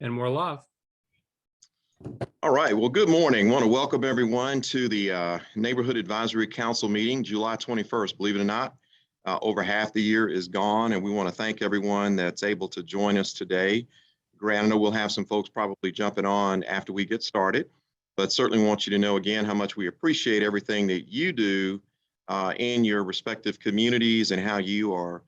and more love. All right. Well, good morning. I want to welcome everyone to the Neighborhood Advisory Council meeting, July 21st. Believe it or not, over half the year is gone, and we want to thank everyone that's able to join us today. Grant, I know we'll have some folks probably jumping on after we get started, but certainly want you to know again how much we appreciate everything that you do in your respective communities and how you are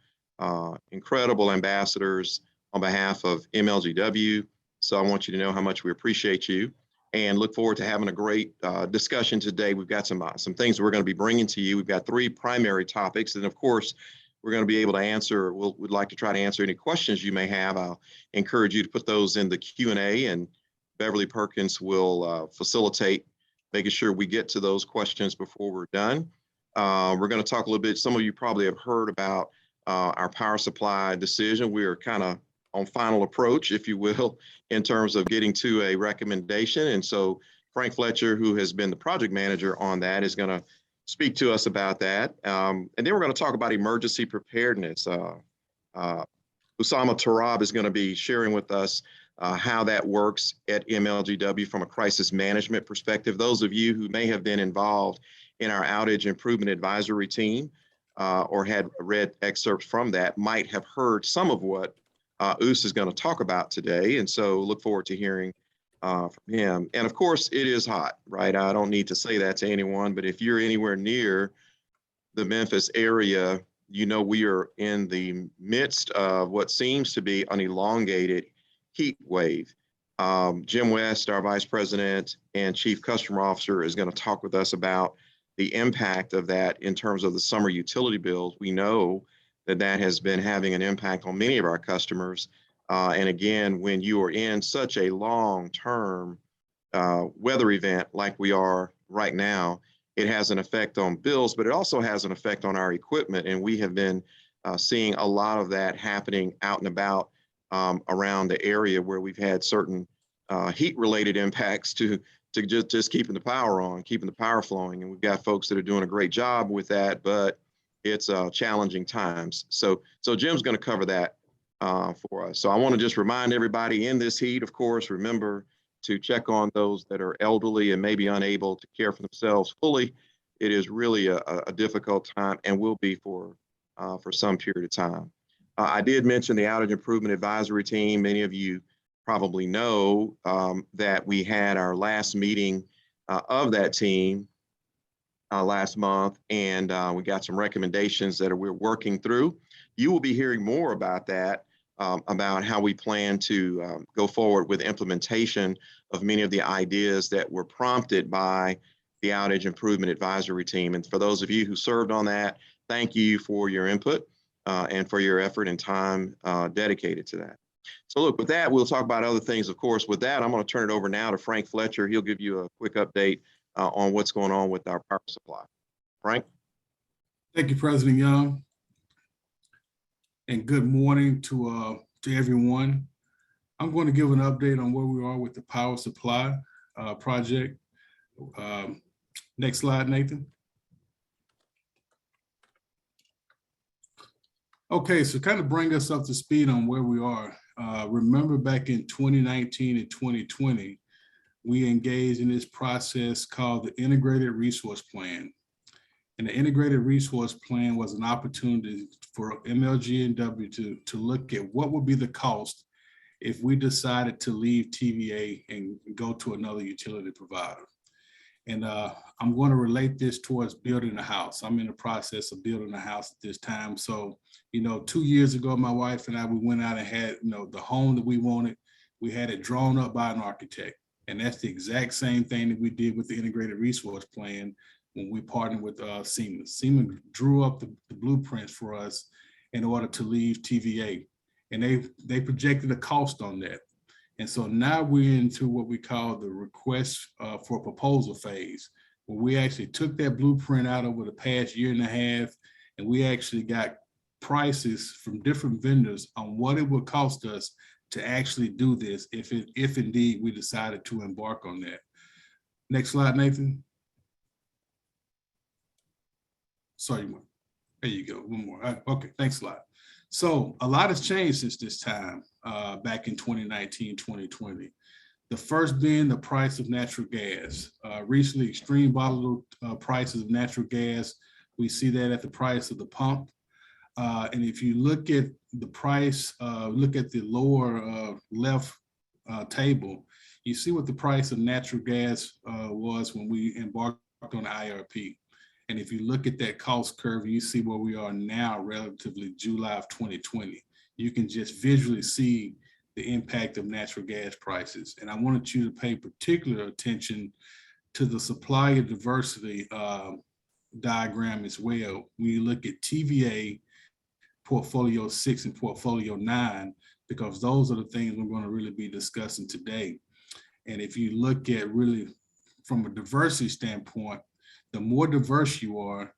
incredible ambassadors on behalf of MLGW. So I want you to know how much we appreciate you and look forward to having a great discussion today. We've got some things we're going to be bringing to you. We've got three primary topics, and of course, we're going to be able to answer. We'd like to try to answer any questions you may have. I'll encourage you to put those in the Q&A, and Beverly Perkins will facilitate making sure we get to those questions before we're done. We're going to talk a little bit. Some of you probably have heard about our power supply decision. We are kind of on final approach, if you will, in terms of getting to a recommendation. And so Frank Fletcher, who has been the project manager on that, is going to speak to us about that. And then we're going to talk about emergency preparedness. Usama Tarab is going to be sharing with us how that works at MLGW from a crisis management perspective. Those of you who may have been involved in our outage improvement advisory team or had read excerpts from that might have heard some of what Us is going to talk about today. And so look forward to hearing from him. And of course, it is hot, right? I don't need to say that to anyone, but if you're anywhere near the Memphis area, you know we are in the midst of what seems to be an elongated heat wave. Jim West, our Vice President and Chief Customer Officer, is going to talk with us about the impact of that in terms of the summer utility bills. We know that has been having an impact on many of our customers. And again, when you are in such a long-term weather event like we are right now, it has an effect on bills, but it also has an effect on our equipment. And we have been seeing a lot of that happening out and about around the area where we've had certain heat-related impacts to just keeping the power on, keeping the power flowing. And we've got folks that are doing a great job with that, but it's challenging times. So Jim's going to cover that for us. So I want to just remind everybody in this heat, of course, remember to check on those that are elderly and maybe unable to care for themselves fully. It is really a difficult time and will be for some period of time. I did mention the outage improvement advisory team. Many of you probably know that we had our last meeting of that team last month, and we got some recommendations that we're working through. You will be hearing more about that, about how we plan to go forward with implementation of many of the ideas that were prompted by the outage improvement advisory team. And for those of you who served on that, thank you for your input and for your effort and time dedicated to that. So look, with that, we'll talk about other things, of course. With that, I'm going to turn it over now to Frank Fletcher. He'll give you a quick update on what's going on with our power supply. Frank? Thank you, President Young. And good morning to everyone. I'm going to give an update on where we are with the power supply project. Next slide, Nathan. Okay, so kind of bring us up to speed on where we are. Remember back in 2019 and 2020, we engaged in this process called the Integrated Resource Plan. And the Integrated Resource Plan was an opportunity for MLGW to look at what would be the cost if we decided to leave TVA and go to another utility provider. And I'm going to relate this towards building a house. I'm in the process of building a house at this time. So, 2 years ago, my wife and I, we went out and had, the home that we wanted. We had it drawn up by an architect. And that's the exact same thing that we did with the Integrated Resource Plan when we partnered with Siemens. Siemens drew up the blueprints for us in order to leave TVA. And they projected a cost on that. And so now we're into what we call the request for proposal phase, where we actually took that blueprint out over the past year and a half, and we actually got prices from different vendors on what it would cost us to actually do this if indeed we decided to embark on that. Next slide, Nathan. Sorry, there you go, one more. Okay, thanks a lot. So a lot has changed since this time. back in 2019, 2020. The first being the price of natural gas. Recently, extreme volatile prices of natural gas. We see that at the price of the pump. And if you look at the price, look at the lower left table, you see what the price of natural gas was when we embarked on the IRP. And if you look at that cost curve, you see where we are now relatively July of 2020. You can just visually see the impact of natural gas prices. And I wanted you to pay particular attention to the supplier diversity diagram as well. When you look at TVA, portfolio 6 and portfolio 9, because those are the things we're going to really be discussing today. And if you look at really from a diversity standpoint, the more diverse you are,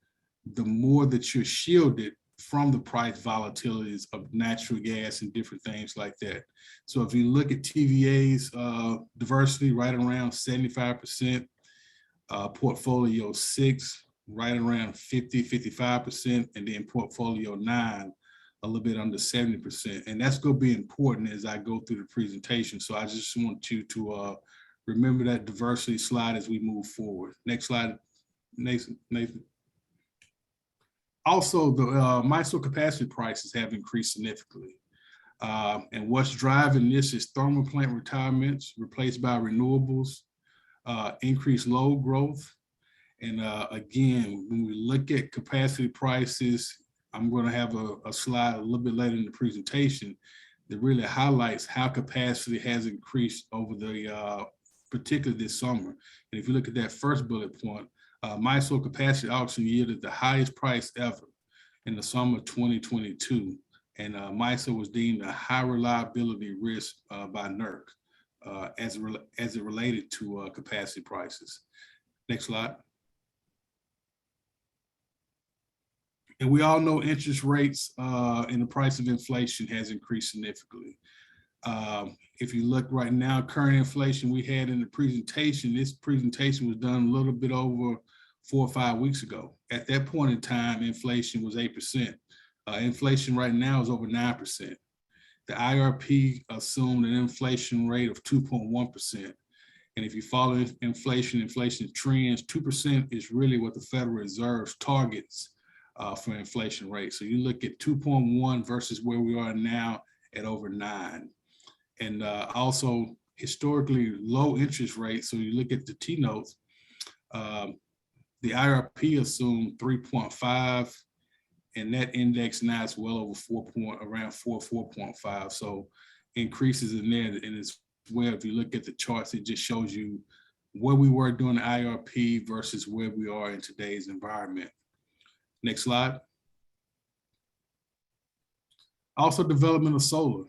the more that you're shielded from the price volatilities of natural gas and different things like that. So if you look at TVA's diversity, right around 75%, portfolio 6, right around 50-55%, and then portfolio 9, a little bit under 70%. And that's going to be important as I go through the presentation. So I just want you to remember that diversity slide as we move forward. Next slide, Nathan. Also, the MISO capacity prices have increased significantly. And what's driving this is thermal plant retirements replaced by renewables, increased load growth. And again, when we look at capacity prices, I'm going to have a slide a little bit later in the presentation that really highlights how capacity has increased over the, particularly this summer. And if you look at that first bullet point, MISO capacity auction yielded the highest price ever in the summer of 2022. And MISO was deemed a high reliability risk by NERC as it related to capacity prices. Next slide. And we all know interest rates and the price of inflation has increased significantly. If you look right now, current inflation we had in the presentation, this presentation was done a little bit over 4 or 5 weeks ago. At that point in time, inflation was 8%. Inflation right now is over 9%. The IRP assumed an inflation rate of 2.1%. And if you follow inflation trends, 2% is really what the Federal Reserve targets for inflation rate. So you look at 2.1 versus where we are now at over 9. And also historically low interest rates. So you look at the T-notes, the IRP assumed 3.5, and that index now is well over 4.5. So increases in there. And as well, if you look at the charts, it just shows you where we were during the IRP versus where we are in today's environment. Next slide. Also, development of solar.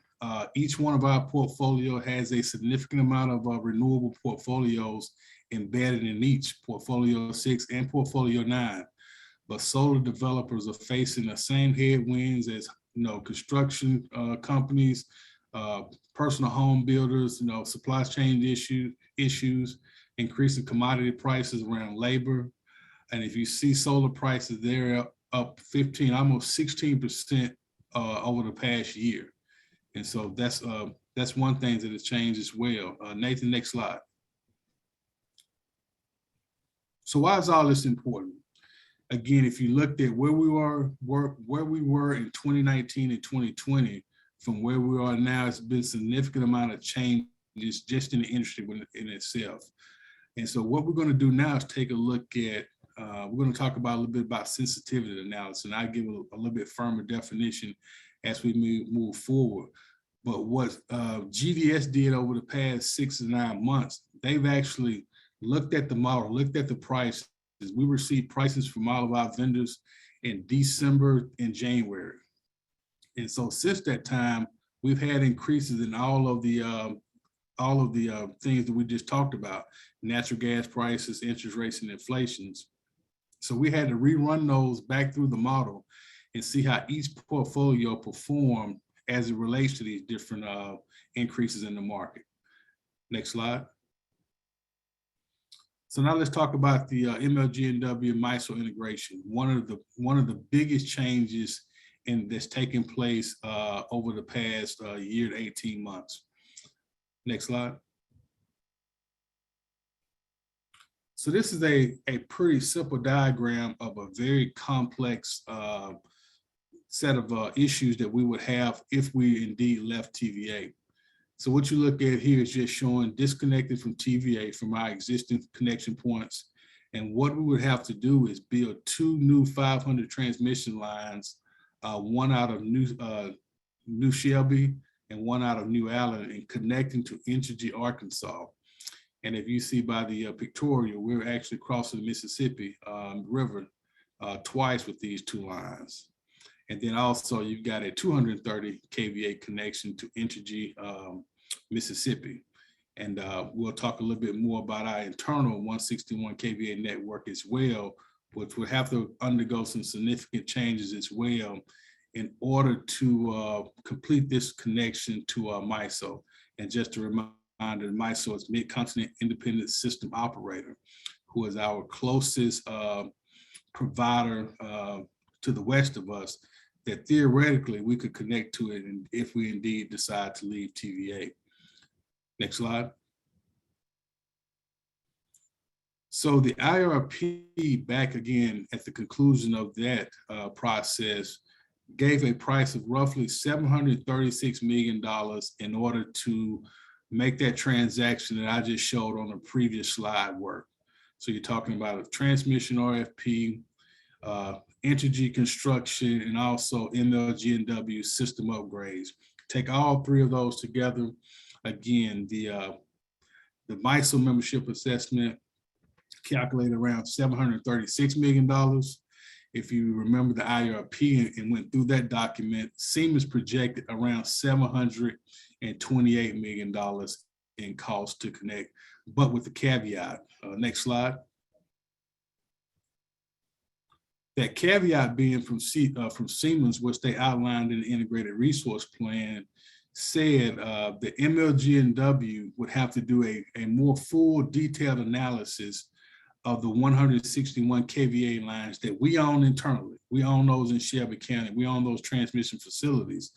Each one of our portfolio has a significant amount of renewable portfolios embedded in each, portfolio 6 and portfolio 9. But solar developers are facing the same headwinds as construction companies, personal home builders, supply chain issues, increasing commodity prices around labor. And if you see solar prices, they're up 15, almost 16% over the past year. And so that's one thing that has changed as well. Nathan, next slide. So why is all this important? Again, if you looked at where we were in 2019 and 2020, from where we are now, it's been a significant amount of changes just in the industry in itself. And so what we're going to do now is take a look at, we're going to talk about a little bit about sensitivity analysis, and I'll give a little bit firmer definition as we move forward. But what GDS did over the past 6 to 9 months, they've actually looked at the model, looked at the prices. We received prices from all of our vendors in December and January. And so since that time, we've had increases in all of the things that we just talked about: natural gas prices, interest rates, and inflations. So we had to rerun those back through the model and see how each portfolio performed as it relates to these different increases in the market. Next slide. So now let's talk about the MLGW MISO integration. One of the biggest changes and that's taken place over the past year to 18 months. Next slide. So this is a pretty simple diagram of a very complex set of issues that we would have if we indeed left TVA. So what you look at here is just showing disconnected from TVA from our existing connection points. And what we would have to do is build 2 new 500 transmission lines, one out of New Shelby and one out of New Allen, and connecting to Entergy, Arkansas. And if you see by the pictorial, we're actually crossing the Mississippi River twice with these 2 lines. And then also you've got a 230 kVA connection to Entergy, Mississippi. And we'll talk a little bit more about our internal 161 kVA network as well, which will have to undergo some significant changes as well in order to complete this connection to MISO. And just a reminder, MISO is Mid-Continent Independent System Operator, who is our closest provider to the west of us, that theoretically we could connect to it and if we indeed decide to leave TVA. Next slide. So the IRP, back again at the conclusion of that process, gave a price of roughly $736 million in order to make that transaction that I just showed on the previous slide work. So you're talking about a transmission RFP, Entergy construction, and also MLGW system upgrades. Take all 3 of those together. Again, the MISO membership assessment calculated around $736 million. If you remember the IRP and went through that document, Siemens projected around $728 million in cost to connect, but with the caveat. Next slide. That caveat being from Siemens, which they outlined in the integrated resource plan, said the MLGW would have to do a more full detailed analysis of the 161 kVA lines that we own internally. We own those in Shelby County. We own those transmission facilities.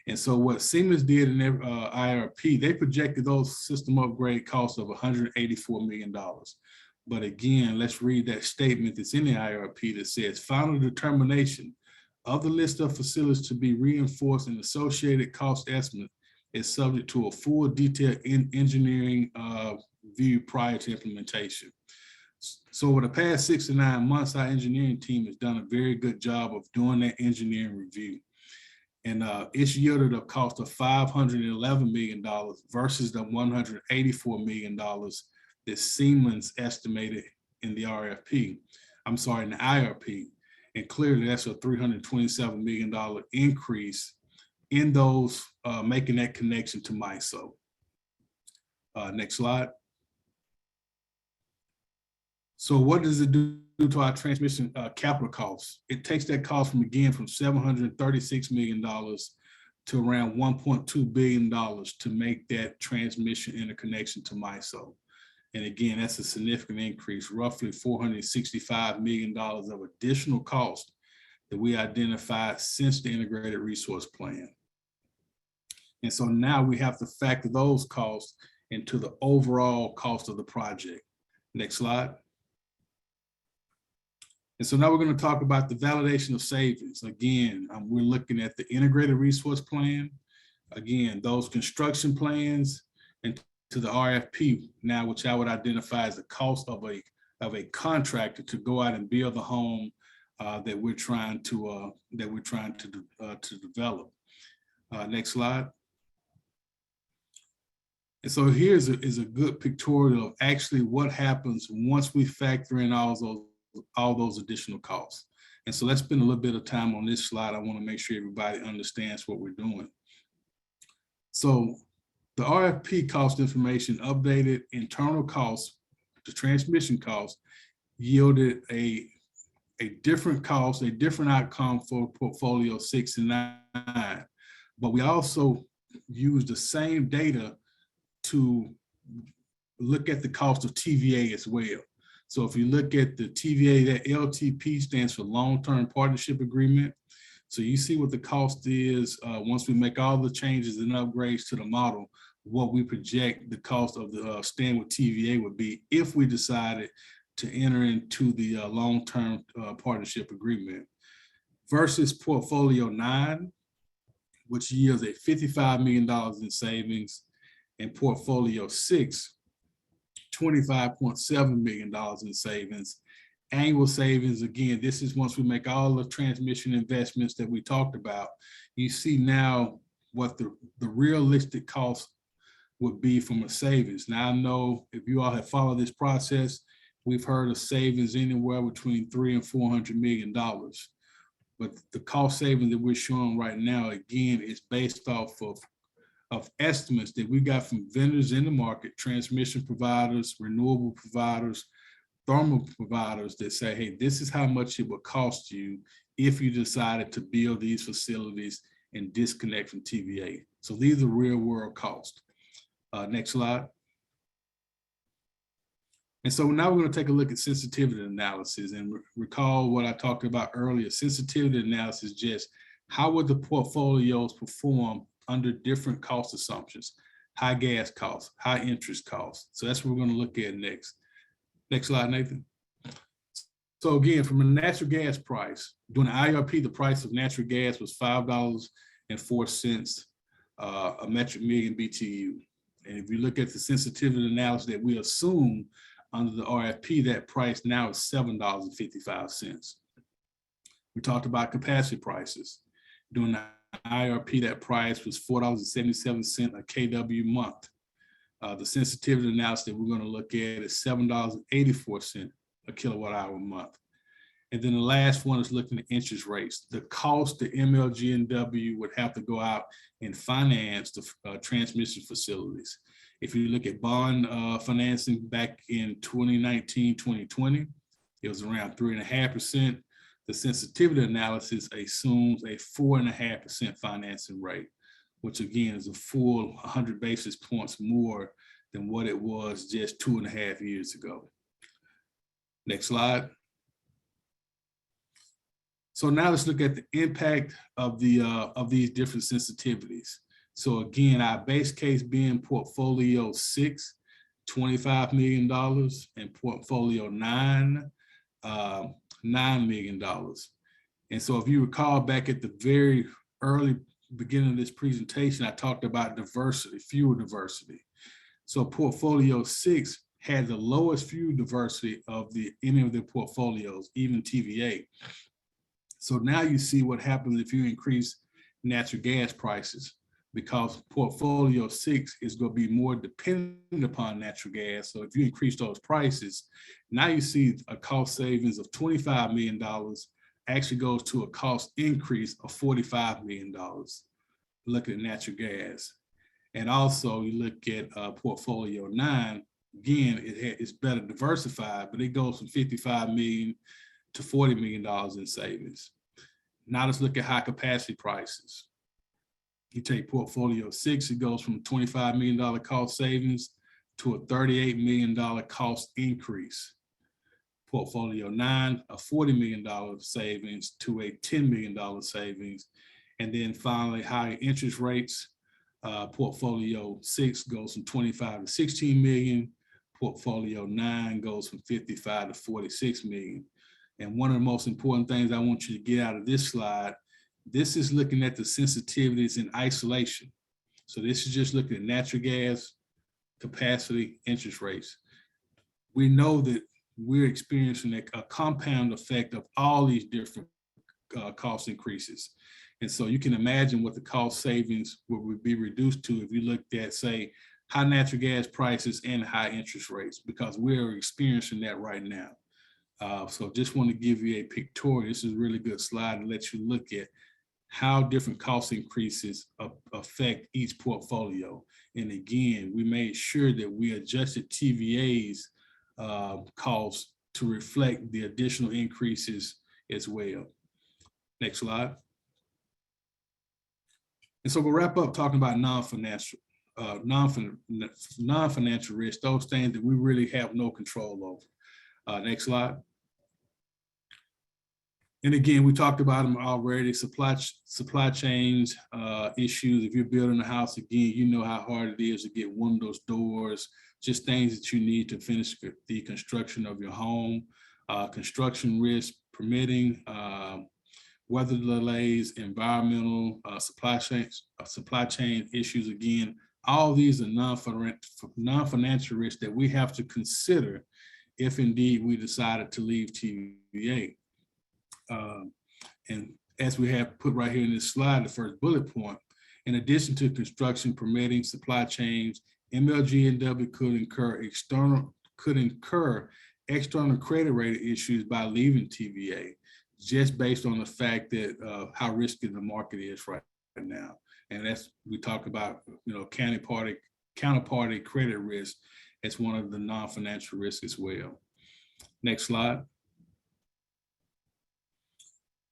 And so what Siemens did in their IRP, they projected those system upgrade costs of $184 million. But again, let's read that statement that's in the IRP that says, final determination of the list of facilities to be reinforced and associated cost estimate is subject to a full detailed engineering view prior to implementation. So over the past 6 to 9 months, our engineering team has done a very good job of doing that engineering review. And it's yielded a cost of $511 million versus the $184 million that Siemens estimated in the RFP. I'm sorry, in the IRP. And clearly that's a $327 million increase in those making that connection to MISO. Next slide. So what does it do to our transmission capital costs? It takes that cost from $736 million to around $1.2 billion to make that transmission interconnection to MISO. And again, that's a significant increase, roughly $465 million of additional cost that we identified since the integrated resource plan. And so now we have to factor those costs into the overall cost of the project. Next slide. And so now we're going to talk about the validation of savings. Again, we're looking at the integrated resource plan. Again, those construction plans, and to the RFP now, which I would identify as the cost of a contractor to go out and build the home that we're trying to develop. Next slide. And so here's is a good pictorial of actually what happens once we factor in all those additional costs. And so let's spend a little bit of time on this slide. I want to make sure everybody understands what we're doing. So the RFP cost information updated internal costs, the transmission costs, yielded a different cost, a different outcome for portfolio 6 and 9. But we also used the same data to look at the cost of TVA as well. So if you look at the TVA, that LTP stands for long-term partnership agreement. So you see what the cost is once we make all the changes and upgrades to the model, what we project the cost of the staying with TVA would be if we decided to enter into the long-term partnership agreement, versus portfolio 9, which yields a $55 million in savings, and portfolio 6, $25.7 million in savings. Annual savings, again, this is once we make all the transmission investments that we talked about. You see now what the realistic cost would be from a savings. Now, I know if you all have followed this process, we've heard of savings anywhere between $300 and $400 million. But the cost savings that we're showing right now, again, is based off of estimates that we got from vendors in the market, transmission providers, renewable providers, thermal providers that say, hey, this is how much it would cost you if you decided to build these facilities and disconnect from TVA. So these are real world costs. Next slide. And so now we're going to take a look at sensitivity analysis and recall what I talked about earlier. Sensitivity analysis, just how would the portfolios perform under different cost assumptions, high gas costs, high interest costs. So that's what we're going to look at next. Next slide, Nathan. So again, from a natural gas price, during the IRP, the price of natural gas was $5.04 a metric million BTU. And if you look at the sensitivity analysis that we assume under the RFP, that price now is $7.55. We talked about capacity prices. During the IRP, that price was $4.77 a kW month. The sensitivity analysis that we're going to look at is $7.84 a kilowatt hour a month. And then the last one is looking at interest rates. The cost the MLGW would have to go out and finance the transmission facilities. If you look at bond financing back in 2019, 2020, it was around 3.5%. The sensitivity analysis assumes a 4.5% financing rate, which again is a full 100 basis points more than what it was just 2.5 years ago. Next slide. So now let's look at the impact of these different sensitivities. So again, our base case being portfolio 6, $25 million, and portfolio 9, $9 million. And so if you recall back at the very early beginning of this presentation, I talked about diversity, fuel diversity. So portfolio 6 had the lowest fuel diversity of any of the portfolios, even TVA. So now you see what happens if you increase natural gas prices, because portfolio 6 is going to be more dependent upon natural gas. So if you increase those prices, now you see a cost savings of $25 million actually goes to a cost increase of $45 million. Looking at natural gas. And also you look at portfolio 9, again, it's better diversified, but it goes from $55 million to $40 million in savings. Now let's look at high capacity prices. You take portfolio 6, it goes from $25 million cost savings to a $38 million cost increase. Portfolio 9, a $40 million savings to a $10 million savings. And then finally, higher interest rates. Portfolio 6 goes from 25 to 16 million. Portfolio 9 goes from 55 to 46 million. And one of the most important things I want you to get out of this slide, this is looking at the sensitivities in isolation. So this is just looking at natural gas, capacity, interest rates. We know that we're experiencing a compound effect of all these different cost increases. And so you can imagine what the cost savings would be reduced to if you looked at, say, high natural gas prices and high interest rates, because we're experiencing that right now. So just want to give you a pictorial. This is a really good slide to let you look at how different cost increases affect each portfolio. And again, we made sure that we adjusted TVA's costs to reflect the additional increases as well. Next slide. And so we'll wrap up talking about non-financial risk, those things that we really have no control over. Next slide. And again, we talked about them already, supply chains issues. If you're building a house, again, you know how hard it is to get windows, doors, just things that you need to finish the construction of your home, construction risk, permitting, weather delays, environmental, supply chain issues. Again, all these are non-financial risks that we have to consider if indeed we decided to leave TVA. And as we have put right here in this slide, the first bullet point, in addition to construction, permitting, supply chains, MLGW could incur external credit rating issues by leaving TVA, just based on the fact that how risky the market is right now. And that's, we talk about, counterparty credit risk as one of the non-financial risks as well. Next slide.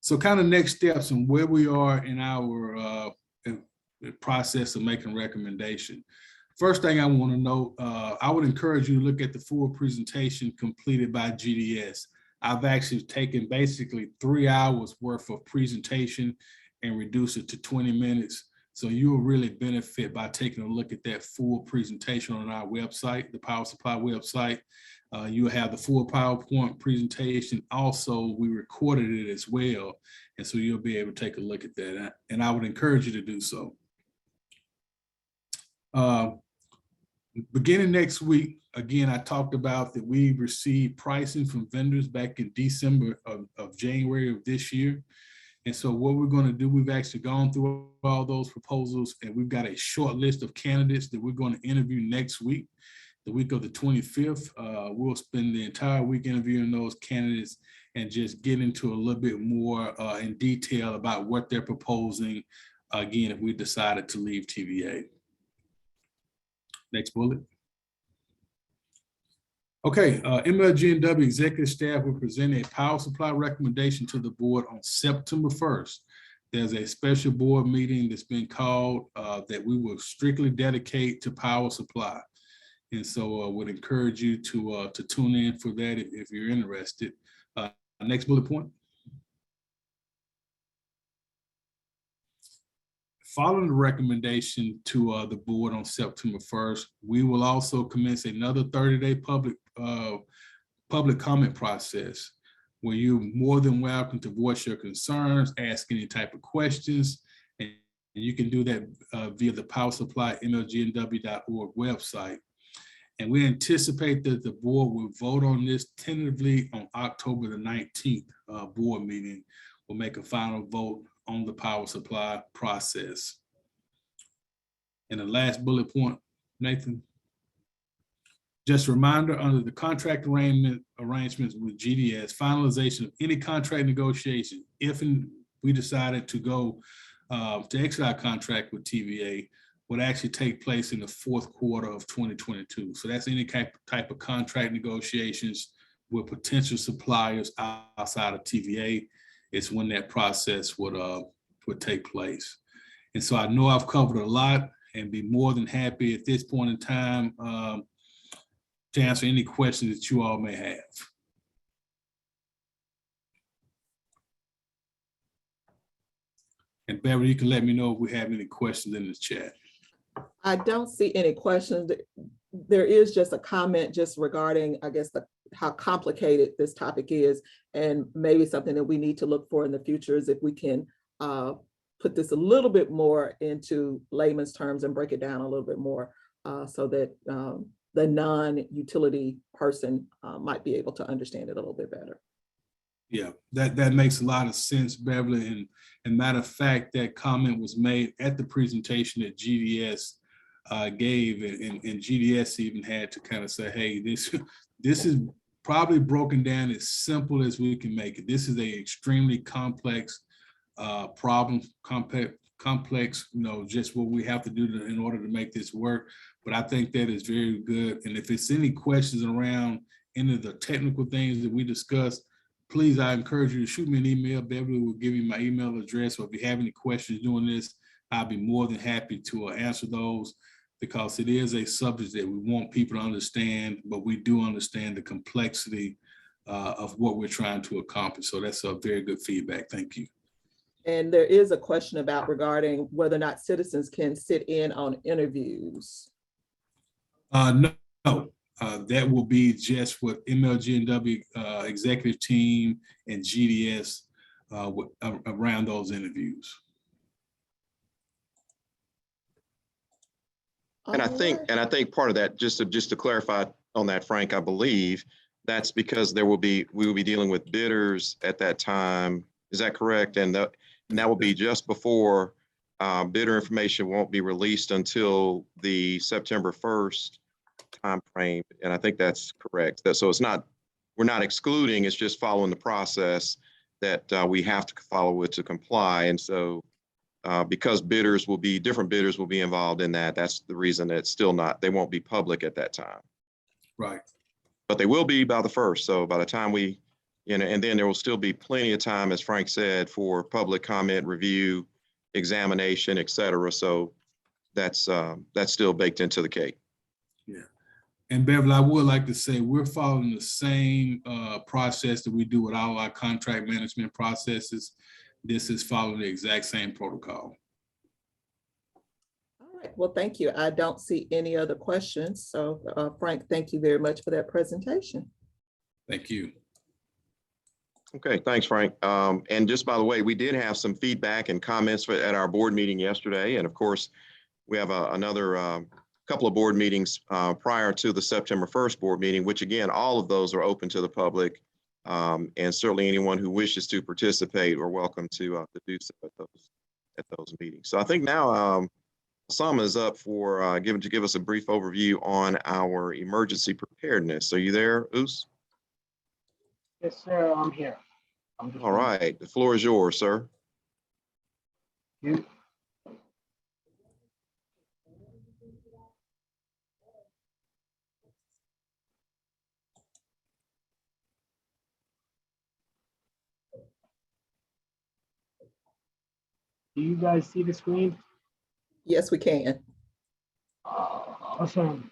So kind of next steps and where we are in our process of making recommendation. First thing I want to note, I would encourage you to look at the full presentation completed by GDS. I've actually taken basically 3 hours worth of presentation and reduced it to 20 minutes. So you will really benefit by taking a look at that full presentation on our website, the Power Supply website. You will have the full PowerPoint presentation. Also, we recorded it as well. And so you'll be able to take a look at that. And I would encourage you to do so. Beginning next week, again, I talked about that we received pricing from vendors back in December of January of this year. And so what we're going to do, we've actually gone through all those proposals, and we've got a short list of candidates that we're going to interview next week, the week of the 25th. We'll spend the entire week interviewing those candidates and just get into a little bit more in detail about what they're proposing, again, if we decided to leave TVA. Next bullet. Okay, MLGW executive staff will present a power supply recommendation to the board on September 1st. There's a special board meeting that's been called that we will strictly dedicate to power supply. And so I would encourage you to tune in for that if you're interested. Next bullet point. Following the recommendation to the board on September 1st, we will also commence another 30-day public comment process where you're more than welcome to voice your concerns, ask any type of questions, and you can do that via the Power Supply MLGW.org website. And we anticipate that the board will vote on this tentatively on October the 19th board meeting. We'll make a final vote on the power supply process. And the last bullet point, Nathan, just a reminder, under the contract arrangements with GDS, finalization of any contract negotiation, if we decided to go to exit our contract with TVA, would actually take place in the fourth quarter of 2022. So that's any type of contract negotiations with potential suppliers outside of TVA. It's when that process would take place. And so I know I've covered a lot and be more than happy at this point in time to answer any questions that you all may have. And Beverly, you can let me know if we have any questions in the chat. I don't see any questions. There is just a comment just regarding, I guess, how complicated this topic is, and maybe something that we need to look for in the future is if we can put this a little bit more into layman's terms and break it down a little bit more so that the non-utility person might be able to understand it a little bit better. Yeah, that makes a lot of sense, Beverly. And matter of fact, that comment was made at the presentation that GDS gave, and GDS even had to kind of say, hey, this is probably broken down as simple as we can make it. This is a extremely complex problem, complex, just what we have to do in order to make this work. But I think that is very good. And if it's any questions around any of the technical things that we discussed, please, I encourage you to shoot me an email. Beverly will give you my email address, or if you have any questions doing this, I'll be more than happy to answer those, because it is a subject that we want people to understand, but we do understand the complexity of what we're trying to accomplish. So that's a very good feedback. Thank you. And there is a question about regarding whether or not citizens can sit in on interviews. No, that will be just with MLGW executive team and GDS around those interviews. And I think part of that, just to clarify on that, Frank, I believe that's because we will be dealing with bidders at that time. Is that correct? And that will be just before bidder information won't be released until the September 1st timeframe. And I think that's correct. So we're not excluding, it's just following the process that we have to follow it to comply. And so because different bidders will be involved in that. That's the reason that it's still they won't be public at that time. Right. But they will be by the 1st. So by the time and then there will still be plenty of time, as Frank said, for public comment, review, examination, et cetera. So that's still baked into the cake. Yeah. And Beverly, I would like to say we're following the same process that we do with all our contract management processes. This is following the exact same protocol. All right, well, thank you. I don't see any other questions. So Frank, thank you very much for that presentation. Thank you. Okay, thanks, Frank. And just by the way, we did have some feedback and comments at our board meeting yesterday. And of course, we have another couple of board meetings prior to the September 1st board meeting, which again, all of those are open to the public. And certainly anyone who wishes to participate are welcome to do so at those meetings. So I think now Osama is up for give us a brief overview on our emergency preparedness. Are you there, Us? Yes, sir, I'm here. All right, the floor is yours, sir. You. Do you guys see the screen? Yes, we can. Awesome.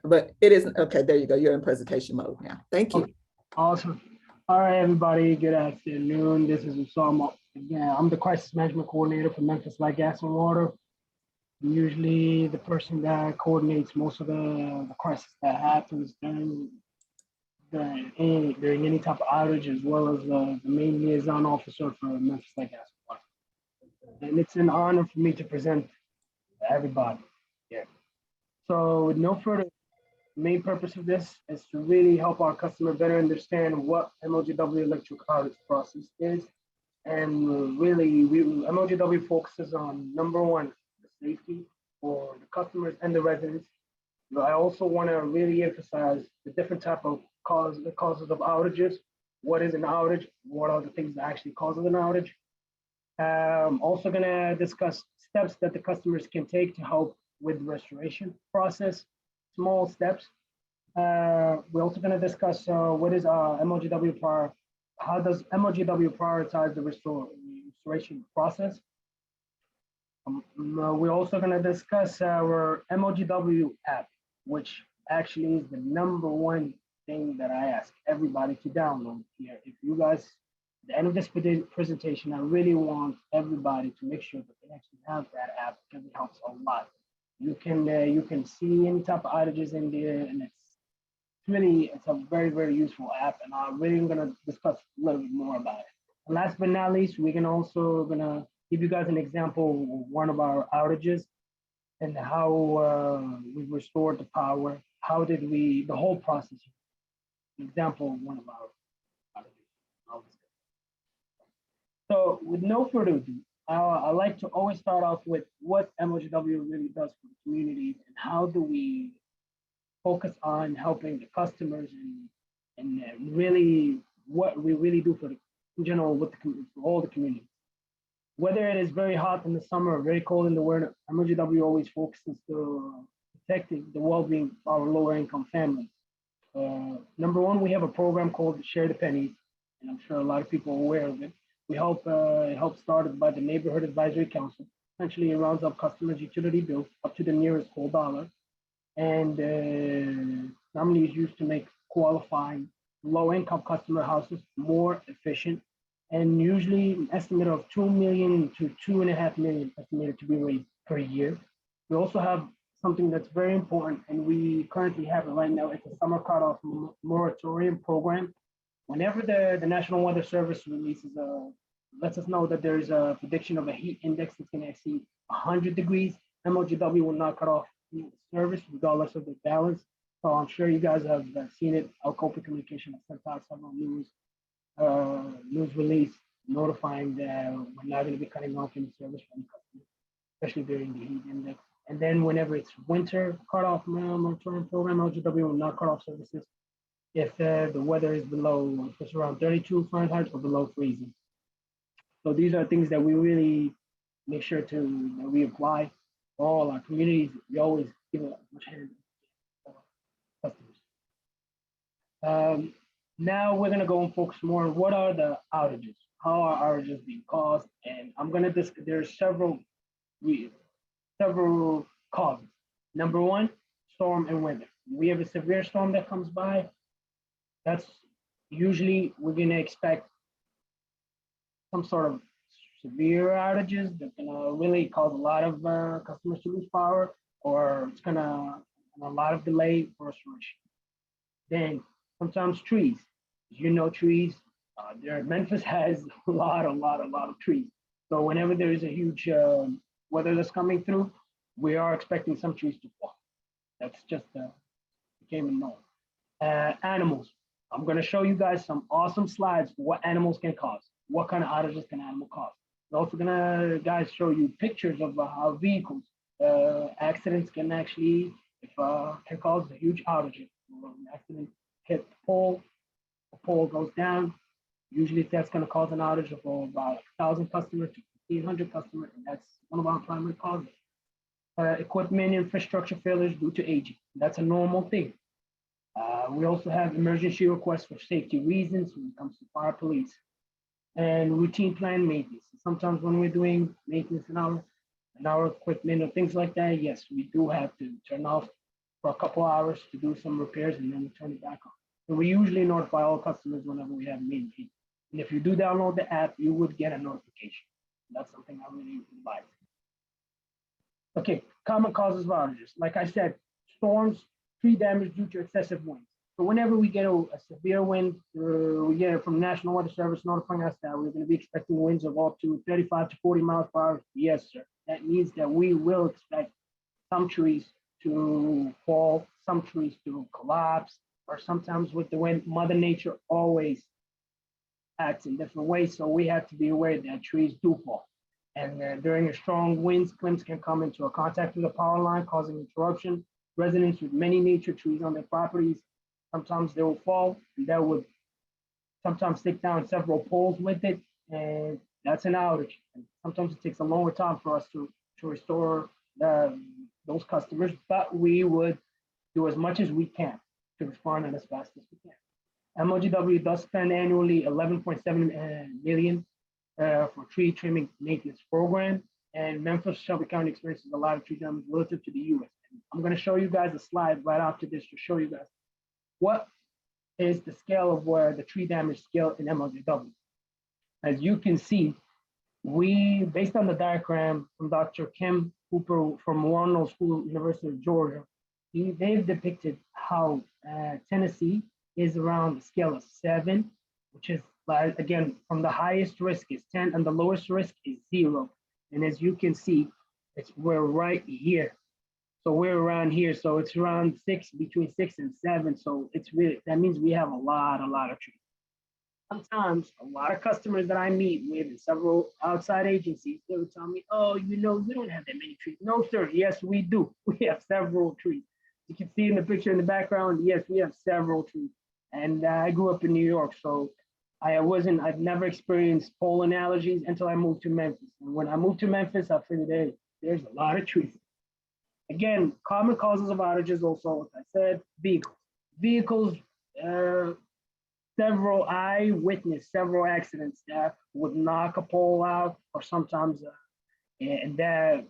But it isn't, okay, there you go. You're in presentation mode now. Thank you. Okay. Awesome. All right, everybody, good afternoon. This is Osama. Again, I'm the crisis management coordinator for Memphis Light, Gas, and Water. I'm usually the person that coordinates most of the crisis that happens during any type of outage, as well as the main liaison officer for Memphis Light, Gas, and Water. And it's an honor for me to present to everybody. Yeah. So with no further, the main purpose of this is to really help our customer better understand what MLGW electric outage process is. And really, MLGW focuses on, number one, the safety for the customers and the residents. But I also want to really emphasize the different type of causes of outages. What is an outage? What are the things that actually causes an outage? I'm also going to discuss steps that the customers can take to help with the restoration process, small steps. We're also going to discuss what is MLGW prior. How does MLGW prioritize the restoration process? We're also going to discuss our MLGW app, which actually is the #1 thing that I ask everybody to download here. If you guys, at the end of this presentation, I really want everybody to make sure that they actually have that app because it helps a lot. You can see any type of outages in there, and it's a very, very useful app, and I'm really gonna discuss a little bit more about it. And last but not least, we're gonna give you guys an example of one of our outages and how we restored the power. How did the whole process, example of one of our outages. So with no further ado, I like to always start off with what MLGW really does for the community and how do we focus on helping the customers and really what we really do for in general with for all the community. Whether it is very hot in the summer or very cold in the winter, MLGW always focuses to protecting the well-being of our lower income families. Number one, we have a program called Share the Pennies, and I'm sure a lot of people are aware of it. We help, it helps started by the Neighborhood Advisory Council. Essentially, it rounds up customers' utility bills up to the nearest whole dollar. And normally is used to make qualifying low-income customer houses more efficient, and usually an estimate of 2 million to 2.5 million estimated to be raised per year. We also have something that's very important, and we currently have it right now. It's a summer cutoff moratorium program. Whenever the National Weather Service releases lets us know that there's a prediction of a heat index that's going to exceed 100 degrees, MLGW will not cut off service regardless of the balance. So I'm sure you guys have seen it. Our corporate communication has sent out several news release notifying that we're not going to be cutting off any service from customers, especially during the heat index. And then whenever it's winter cutoff moratorium program, MLGW will not cut off services if the weather is below, if it's around 32 Fahrenheit or below freezing. So these are things that we really make sure that we apply for all our communities. We always give a much hand for customers. Now we're gonna go and focus more on what are the outages, how are outages being caused, and I'm gonna discuss. There's several causes. Number one, storm and weather. We have a severe storm that comes by. That's usually we're gonna expect some sort of severe outages that's gonna really cause a lot of customers to lose power, or it's gonna a lot of delay for restoration. Then sometimes trees, as you know, trees. Memphis has a lot of trees. So whenever there is a huge weather that's coming through, we are expecting some trees to fall. That's just became a norm. Animals. I'm going to show you guys some awesome slides for what animals can cause. What kind of outages can animal cause? We're also going to, guys, show you pictures of how vehicles accidents can actually can cause a huge outage. An accident hit the pole goes down. Usually that's going to cause an outage of about 1,000 customers to 1,500 customers, and that's one of our primary causes. Equipment infrastructure failures due to aging. That's a normal thing. We also have emergency requests for safety reasons when it comes to fire, police, and routine plan maintenance. Sometimes when we're doing maintenance in our equipment or things like that, yes, we do have to turn off for a couple hours to do some repairs and then we turn it back on. So we usually notify all customers whenever we have maintenance. And if you do download the app, you would get a notification. That's something I really like. Okay, common causes of outages. Like I said, storms, tree damage due to excessive winds. So whenever we get a severe wind, we get it from National Weather Service notifying us that we're going to be expecting winds of up to 35 to 40 miles per hour. Yes, sir. That means that we will expect some trees to fall, some trees to collapse, or sometimes with the wind, Mother Nature always acts in different ways. So we have to be aware that trees do fall. And during a strong winds, limbs can come into a contact with the power line, causing interruption. Residents with many nature trees on their properties, sometimes they will fall, and that would sometimes take down several poles with it, and that's an outage. And sometimes it takes a longer time for us to restore those customers, but we would do as much as we can to respond as fast as we can. MLGW does spend annually 11.7 million for tree trimming maintenance program, and Memphis, Shelby County experiences a lot of tree damage relative to the U.S. I'm going to show you guys a slide right after this to show you guys what is the scale of where the tree damage scale in MLGW. As you can see, we, based on the diagram from Dr. Kim Cooper from Warren School, University of Georgia, they've depicted how Tennessee is around the scale of 7, which is, again, from the highest risk is 10 and the lowest risk is 0. And as you can see, we're right here. So we're around here. So it's around 6, between 6 and 7. So it's really, that means we have a lot of trees. Sometimes a lot of customers that I meet with in several outside agencies, they would tell me, oh, you know, we don't have that many trees. No, sir. Yes, we do. We have several trees. You can see in the picture in the background, yes, we have several trees. And I grew up in New York, so I've never experienced pollen allergies until I moved to Memphis. And when I moved to Memphis, I figured, hey, there's a lot of trees. Again, common causes of outages also, as I said, vehicles. I witnessed several accidents that would knock a pole out, or sometimes, and that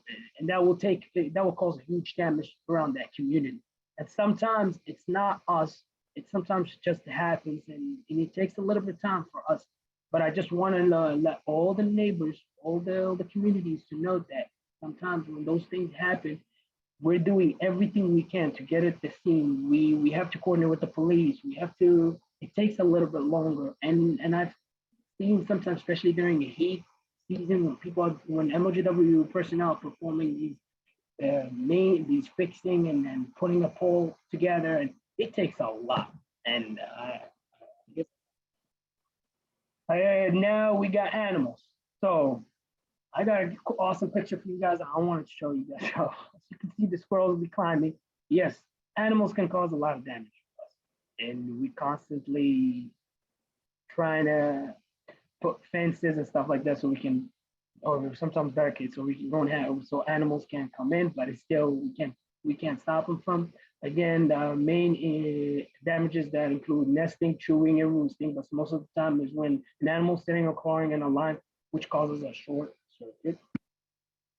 will cause huge damage around that community. And sometimes it's not us it sometimes just happens, and it takes a little bit of time for us. But I just want to let all the neighbors, all the communities to know that sometimes when those things happen, we're doing everything we can to get at the scene. We have to coordinate with the police. We have to. It takes a little bit longer, and I've seen sometimes, especially during the heat season, when MLGW personnel are performing these fixing and then putting a pole together, and it takes a lot. And now we got animals. So I got an awesome picture for you guys. I wanted to show you guys. So as you can see, the squirrels will be climbing. Yes, animals can cause a lot of damage to us, and we constantly trying to put fences and stuff like that so we can, or sometimes barricades so we don't have, so animals can't come in, but it's still we can't stop them from. Again, the main damages that include nesting, chewing, and roosting, but most of the time is when an animal sitting or clawing in a line, which causes a short circuit.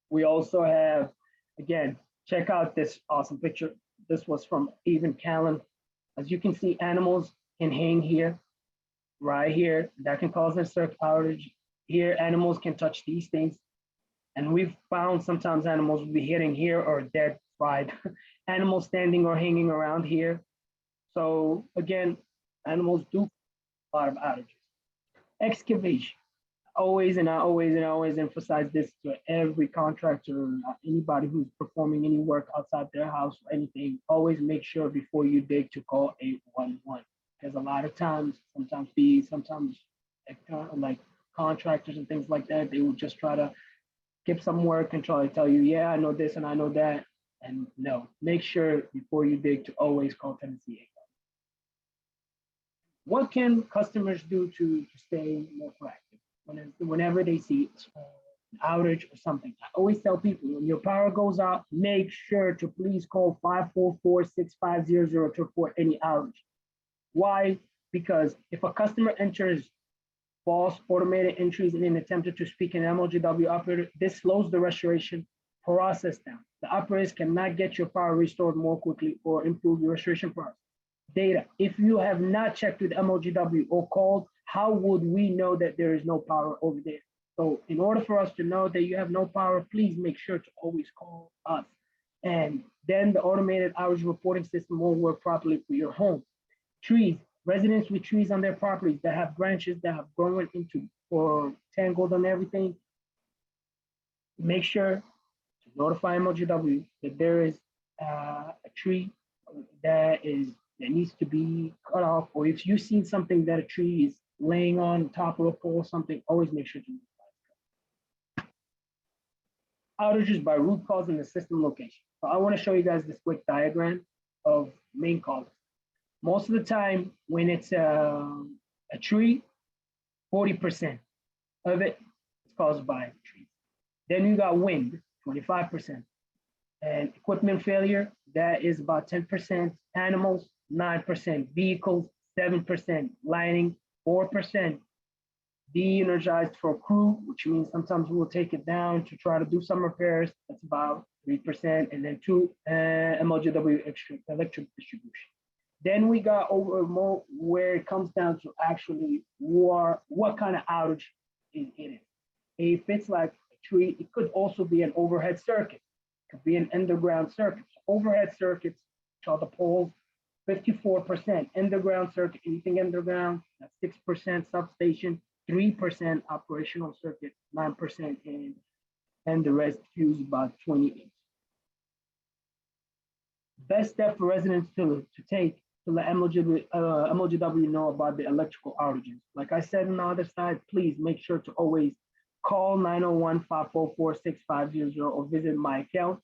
We also have, again, check out this awesome picture. This was from Even Callan. As you can see, animals can hang here, right here. That can cause a circuit outage. Here, animals can touch these things. And we've found sometimes animals will be hitting here or dead fried. Animals standing or hanging around here. So again, animals do a lot of outages. Excavation. Always and I always emphasize this to every contractor, anybody who's performing any work outside their house or anything, always make sure before you dig to call 811. Because a lot of times, sometimes like contractors and things like that, they will just try to skip some work and try to tell you, yeah, I know this and I know that. And no, make sure before you dig to always call Tennessee 811. What can customers do to stay more proactive whenever they see an outage or something? I always tell people, when your power goes out, make sure to please call 544-6500 to report any outage. Why? Because if a customer enters false automated entries in an attempt to speak an MLGW operator, this slows the restoration process down. The operators cannot get your power restored more quickly or improve your restoration process. Data. If you have not checked with MLGW or called, how would we know that there is no power over there? So in order for us to know that you have no power, please make sure to always call us. And then the automated outage reporting system will work properly for your home. Trees. Residents with trees on their properties that have branches that have grown into or tangled on everything, make sure to notify MLGW that there is a tree that needs to be cut off, or if you've seen something that a tree is laying on top of a pole or something, always make sure to notify. Outages by root cause in the system location. So I want to show you guys this quick diagram of main causes. Most of the time, when it's a tree, 40% of it is caused by trees. Then you got wind, 25%. And equipment failure, that is about 10%. Animals, 9%. Vehicles, 7%. Lighting, 4%. De-energized for crew, which means sometimes we'll take it down to try to do some repairs. That's about 3%. And then 2, MLGW electric distribution. Then we got over more where it comes down to actually what kind of outage is in it. If it's like a tree, it could also be an overhead circuit. It could be an underground circuit. Overhead circuits, which are the poles, 54%. Underground circuit, anything underground, that's 6%. Substation, 3% operational circuit, 9%, and the rest fuse about 28%. Best step for residents to take to let MLGW know about the electrical outages. Like I said on the other side, please make sure to always call 901-544-6500 or visit my account.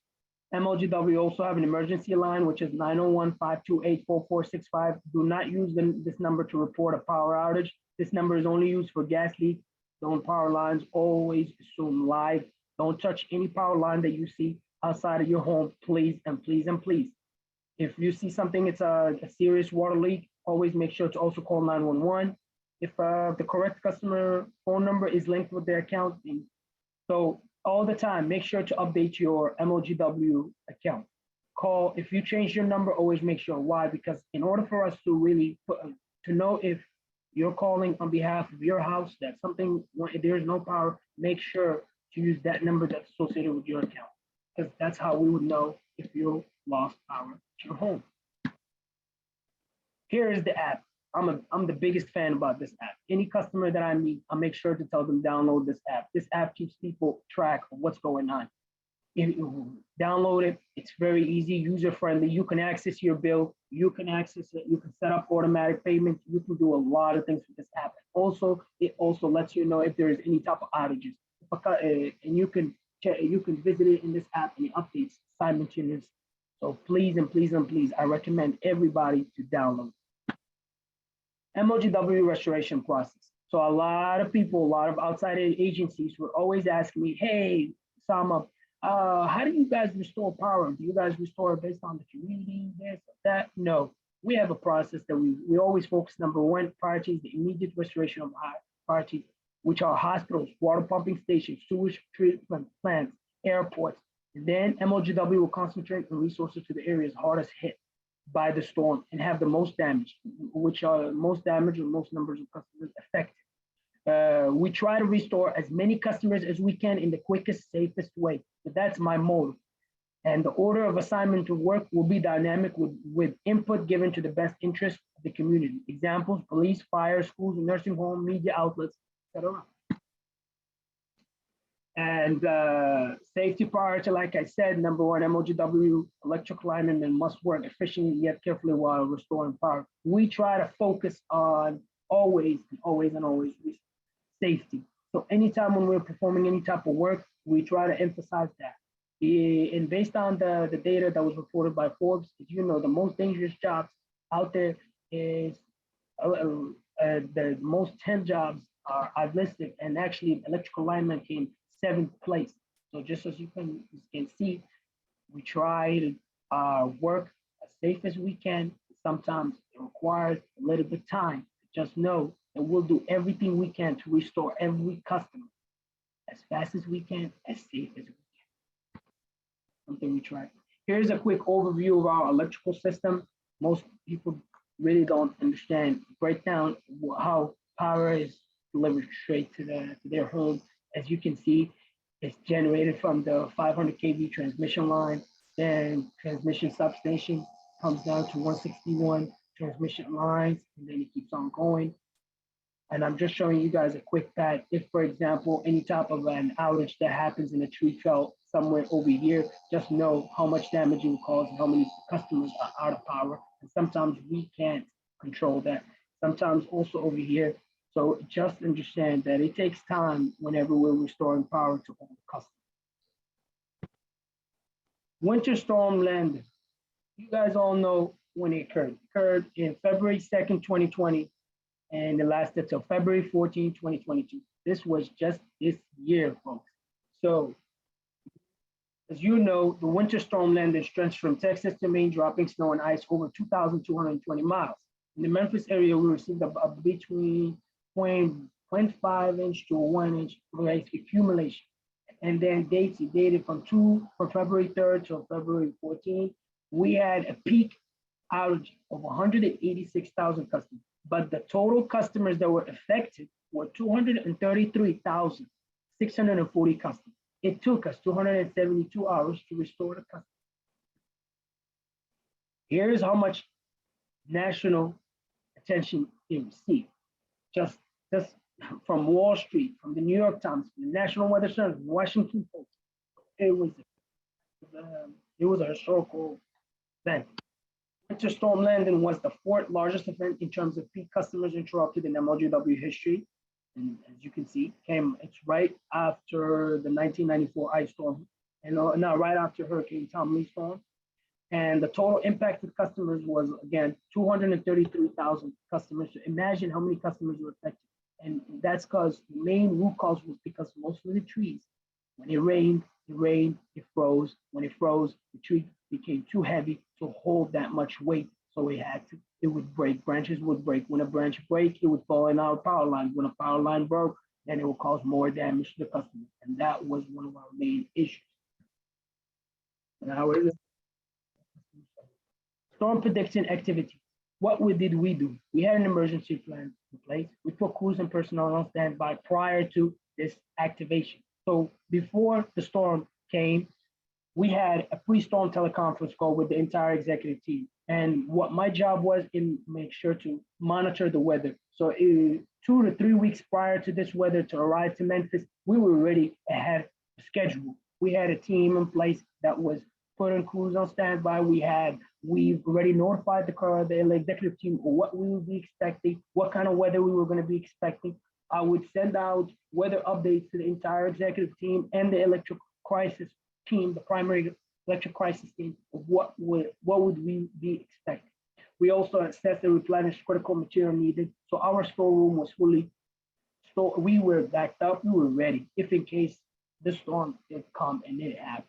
MLGW also have an emergency line, which is 901-528-4465. Do not use this number to report a power outage. This number is only used for gas leaks. Don't power lines, always assume live. Don't touch any power line that you see outside of your home, please, and please, and please. If you see something, it's a serious water leak, always make sure to also call 911. If the correct customer phone number is linked with their account. So all the time, make sure to update your MLGW account. call. If you change your number, always make sure why, because in order for us to really to know if you're calling on behalf of your house, that something, if there's no power, make sure to use that number that's associated with your account, because that's how we would know if you lost power at your home. Here is the app. I'm the biggest fan about this app. Any customer that I meet, I make sure to tell them download this app. This app keeps people track of what's going on. If you download it, it's very easy, user friendly. You can access your bill. You can access it. You can set up automatic payments. You can do a lot of things with this app. Also, it also lets you know if there is any type of outages, and you can visit it in this app and it updates simultaneously. So please and please and please, I recommend everybody to download MLGW restoration process. So a lot of people, a lot of outside agencies were always asking me, hey, Sama, how do you guys restore power? Do you guys restore it based on the community, this, that? No, we have a process that we always focus. Number one priority is the immediate restoration of priorities, which are hospitals, water pumping stations, sewage treatment plants, airports. And then MLGW will concentrate on resources to the areas hardest hit by the storm and have the most damage, which are most damage or most numbers of customers affected. We try to restore as many customers as we can in the quickest, safest way. So that's my motto. And the order of assignment to work will be dynamic with input given to the best interest of the community. Examples, police, fire, schools, nursing home, media outlets, etc. And safety priority, like I said, number one, MLGW electrical linemen must work efficiently yet carefully while restoring power. We try to focus on always safety. So anytime when we're performing any type of work, we try to emphasize that. And based on the data that was reported by Forbes, you know, the most dangerous jobs out there is the most 10 jobs are I've listed, and actually electrical lineman came 7th place. So just as you can see, we try to work as safe as we can. Sometimes it requires a little bit of time. Just know that we'll do everything we can to restore every customer as fast as we can, as safe as we can. Something we try. Here's a quick overview of our electrical system. Most people really don't understand, break down how power is delivered straight to their home. As you can see, it's generated from the 500 kV transmission line, then transmission substation comes down to 161 transmission lines, and then it keeps on going. And I'm just showing you guys a quick pad. If, for example, any type of an outage that happens in a tree fell somewhere over here, just know how much damage it will cause and how many customers are out of power. And sometimes we can't control that. Sometimes also over here. So just understand that it takes time whenever we're restoring power to all customers. Winter storm landing. You guys all know when it occurred. It occurred in February 2nd, 2020, and it lasted till February 14, 2022. This was just this year, folks. So, as you know, the winter storm landed stretched from Texas to Maine, dropping snow and ice over 2,220 miles. In the Memphis area, we received between 0.5 inch to 1 inch ice accumulation. And then dates, it dated from February 3rd to February 14th. We had a peak outage of 186,000 customers, but the total customers that were affected were 233,640 customers. It took us 272 hours to restore the customer. Here's how much national attention it received. Just from Wall Street, from the New York Times, from the National Weather Service, Washington Post. It was a historical event. Winter storm landing was the 4th largest event in terms of peak customers interrupted in MLGW history. And as you can see, it's right after the 1994 ice storm, and now right after Hurricane Tommy storm. And the total impacted customers was, again, 233,000 customers. So imagine how many customers were affected. And that's because the main root cause was because most of the trees, when it rained, it froze. When it froze, the tree became too heavy to hold that much weight. So it would break, branches would break. When a branch break, it would fall in our power line. When a power line broke, then it would cause more damage to the customer. And that was one of our main issues. Now, Storm prediction activity. Did we do? We had an emergency plan in place. We put crews and personnel on standby prior to this activation. So before the storm came, we had a pre-storm teleconference call with the entire executive team. And what my job was in make sure to monitor the weather. So 2 to 3 weeks prior to this weather to arrive to Memphis, we were already ahead of schedule. We had a team in place that was putting crews on standby. We've already notified the executive team of what we would be expecting, what kind of weather we were going to be expecting. I would send out weather updates to the entire executive team and the electric crisis team, the primary electric crisis team, of what would we be expecting. We also assessed and replenished critical material needed. So our storeroom was fully stored. We were backed up. We were ready if in case the storm did come, and it happened.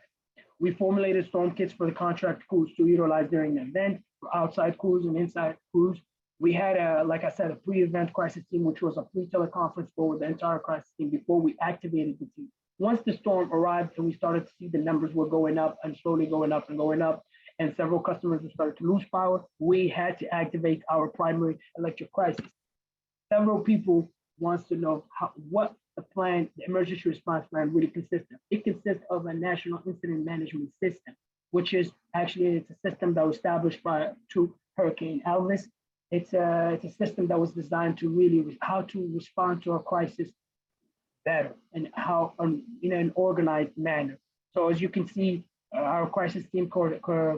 We formulated storm kits for the contract crews to utilize during the event, for outside crews and inside crews. We had, like I said, a pre-event crisis team, which was a pre-teleconference call with the entire crisis team before we activated the team. Once the storm arrived and we started to see the numbers were going up and slowly going up and going up, and several customers were starting to lose power, we had to activate our primary electric crisis. Several people wants to know what the plan, the emergency response plan really consists of. It consists of a national incident management system, which is it's a system that was established to Hurricane Elvis. It's a system that was designed to really how to respond to a crisis better and how in an organized manner. So as you can see, our crisis team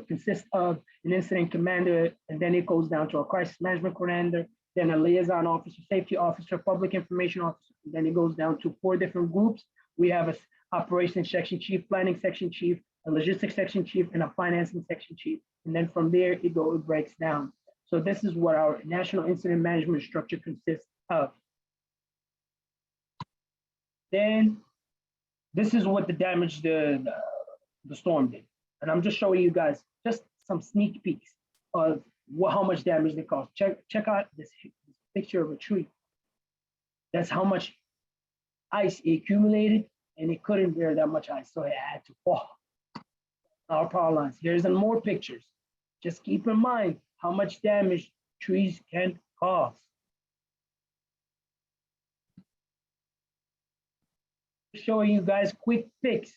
consists of an incident commander, and then it goes down to a crisis management coordinator, then a liaison officer, safety officer, public information officer. And then it goes down to 4 different groups. We have a operations section chief, planning section chief, a logistics section chief, and a financing section chief. And then from there, it breaks down. So this is what our national incident management structure consists of. Then this is what the damage the storm did. And I'm just showing you guys just some sneak peeks of how much damage they caused. Check out this picture of a tree. That's how much ice it accumulated, and it couldn't bear that much ice, so it had to fall. Our power lines. Here's some more pictures. Just keep in mind how much damage trees can cause. Showing you guys quick pics,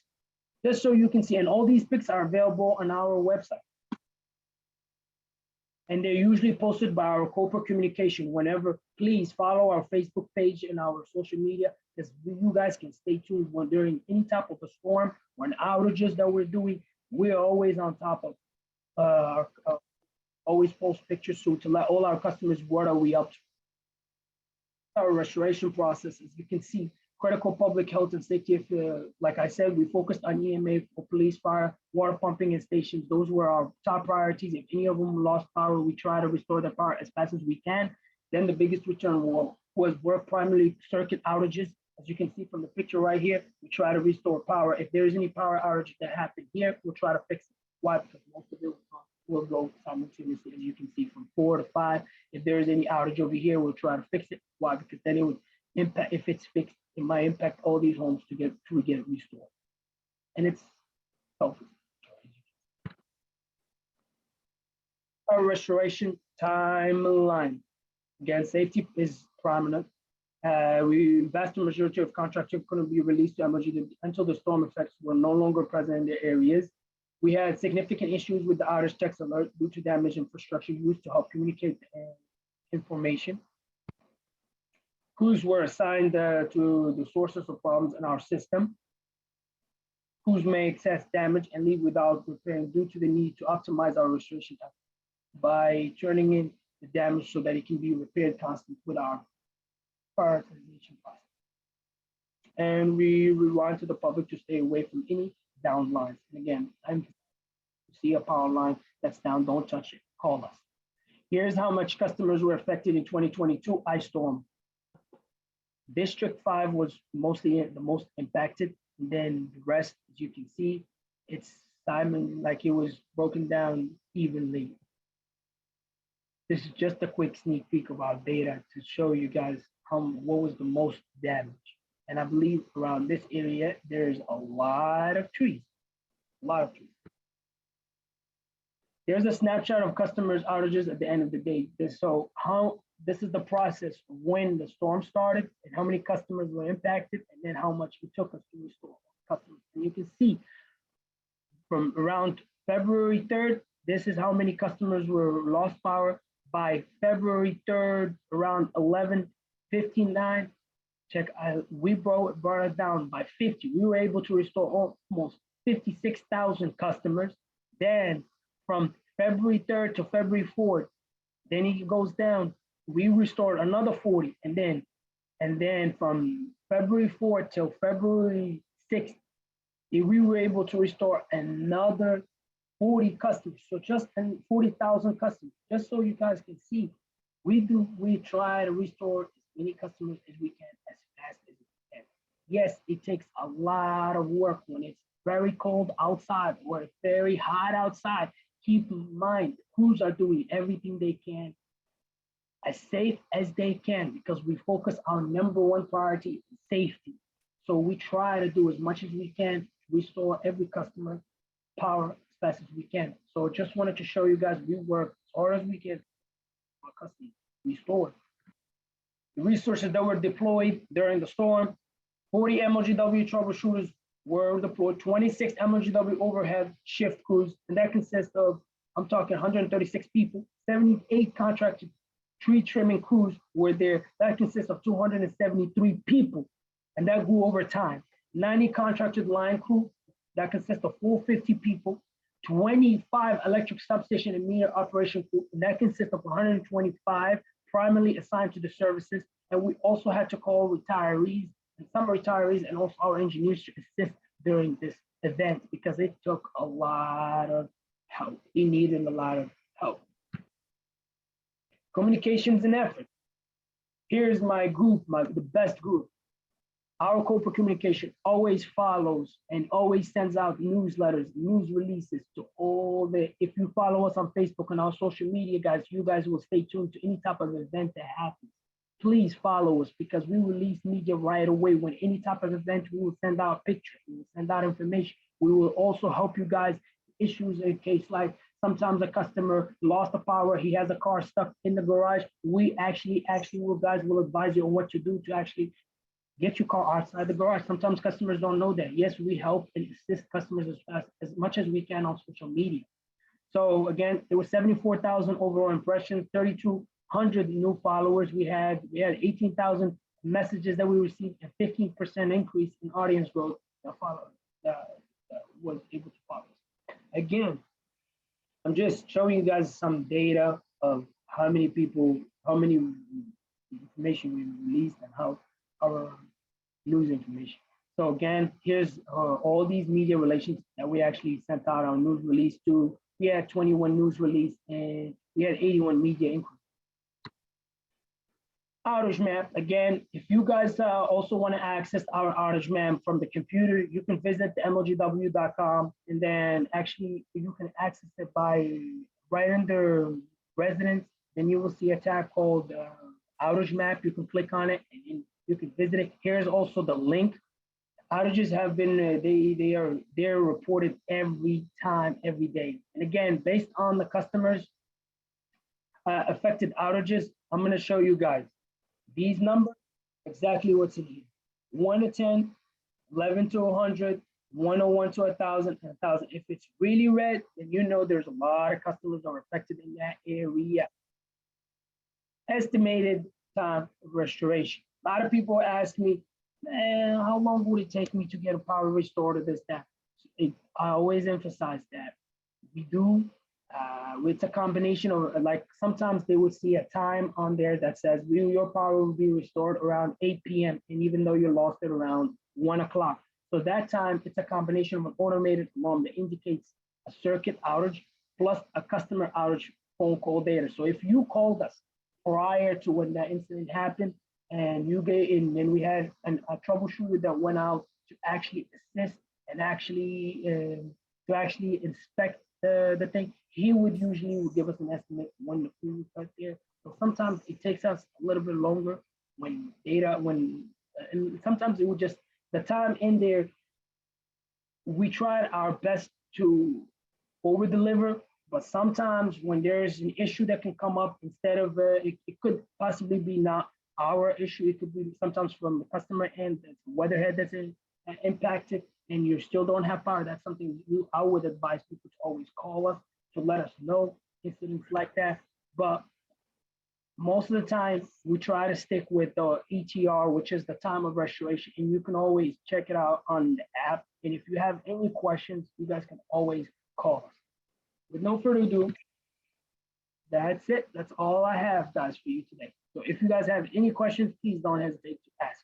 just so you can see, and all these pics are available on our website. And they're usually posted by our corporate communication. Whenever, please follow our Facebook page and our social media, because you guys can stay tuned when during any type of a storm or an outages that we're doing. We're always on top of always post pictures so to let all our customers what are we up to. Our restoration process, as you can see, critical public health and safety. Like I said, we focused on EMA for police, fire, water pumping, and stations. Those were our top priorities. If any of them lost power, we try to restore the power as fast as we can. Then the biggest return was work primarily circuit outages. As you can see from the picture right here, we try to restore power. If there's any power outage that happened here, we'll try to fix it. Why? Because most of it will go simultaneously, as you can see, from 4 to 5. If there is any outage over here, we'll try to fix it. Why? Because then it would impact, if it's fixed, it might impact all these homes to get it restored. And it's selfish. Our restoration timeline. Again, safety is prominent. Vast majority of contractors couldn't be released to MLGW until the storm effects were no longer present in their areas. We had significant issues with the outage text alert due to damaged infrastructure used to help communicate information. Crews were assigned to the sources of problems in our system. Crews may access damage and leave without repairing due to the need to optimize our restoration effort by turning in the damage so that it can be repaired constantly with our prioritization process. And we rewind to the public to stay away from any down lines. And again, you see a power line that's down, don't touch it, call us. Here's how much customers were affected in 2022 ice storm. District 5 was mostly the most impacted. And then the rest, as you can see, it's Simon, like it was broken down evenly. This is just a quick sneak peek of our data to show you guys what was the most damage. And I believe around this area, there's a lot of trees, There's a snapshot of customers' outages at the end of the day. This is the process of when the storm started and how many customers were impacted, and then how much it took us to restore customers. And you can see from around February 3rd, this is how many customers were lost power. By February 3rd, around 11:59, we brought it down by 50. We were able to restore almost 56,000 customers. Then from February 3rd to February 4th, then it goes down. We restored another 40. And then from February 4th till February 6th, we were able to restore another 40 customers. So just 40,000 customers. Just so you guys can see, we try to restore as many customers as we can, as fast as we can. Yes, it takes a lot of work when it's very cold outside or it's very hot outside. Keep in mind, crews are doing everything they can as safe as they can, because we focus on number one priority, safety. So we try to do as much as we can to restore every customer power as fast as we can. So just wanted to show you guys, we work as hard as we can for customers restored. The resources that were deployed during the storm: 40 MLGW troubleshooters were deployed, 26 MLGW overhead shift crews, and that consists of, I'm talking 136 people, 78 contracted tree trimming crews were there. That consists of 273 people, and that grew over time. 90 contracted line crew, that consists of 450 people, 25 electric substation and meter operation crew, and that consists of 125 primarily assigned to the services. And we also had to call retirees, and some retirees, and also our engineers to assist during this event, because it took a lot of help. It needed a lot of help. Communications and effort. Here's my group, the best group. Our corporate communication always follows and always sends out newsletters, news releases to all if you follow us on Facebook and our social media, guys, you guys will stay tuned to any type of event that happens. Please follow us, because we release media right away. When any type of event, we will send out pictures, we will send out information. We will also help you guys issues in case, like sometimes a customer lost the power, he has a car stuck in the garage. We actually will advise you on what to do to actually get your car outside the garage. Sometimes customers don't know that. Yes, we help and assist customers as much as we can on social media. So again, there was 74,000 overall impressions, 3,200 new followers. We had 18,000 messages that we received, and 15% increase in audience growth that was able to follow us. Again, I'm just showing you guys some data of how many people, how many information we released, and how our news information. So again, here's all these media relations that we actually sent out our news release to. We had 21 news release, and we had 81 media inquiries. Outage map. Again, if you guys also want to access our outage map from the computer, you can visit the MLGW.com, and then actually you can access it by right under residents. Then you will see a tab called outage map. You can click on it and you can visit it. Here's also the link. Outages have been they're reported every time, every day. And again, based on the customers affected outages, I'm going to show you guys these numbers, exactly what's in here. 1 to 10, 11 to 100, 101 to 1,000, and 1,000. If it's really red, then you know there's a lot of customers are affected in that area. Estimated time of restoration. A lot of people ask me, man, how long would it take me to get a power restored to this, that? I always emphasize that. We do. It's a combination of, like, sometimes they would see a time on there that says your power will be restored around 8 p.m. and even though you lost it around 1 o'clock. So that time, it's a combination of an automated alarm that indicates a circuit outage plus a customer outage phone call data. So if you called us prior to when that incident happened, and you get in, and we had a troubleshooter that went out to actually assist and actually inspect the thing, he would usually give us an estimate when the crew was out there. So sometimes it takes us a little bit longer and sometimes it would just, the time in there, we tried our best to over deliver, But sometimes when there's an issue that can come up, instead of it could possibly be not our issue, it could be sometimes from the customer end, that's weatherhead that's impacted, and you still don't have power. That's something I would advise people to always call us to let us know incidents like that. But most of the time, we try to stick with the ETR, which is the time of restoration, and you can always check it out on the app. And if you have any questions, you guys can always call us. With no further ado, that's it. That's all I have, guys, for you today. So if you guys have any questions, please don't hesitate to ask.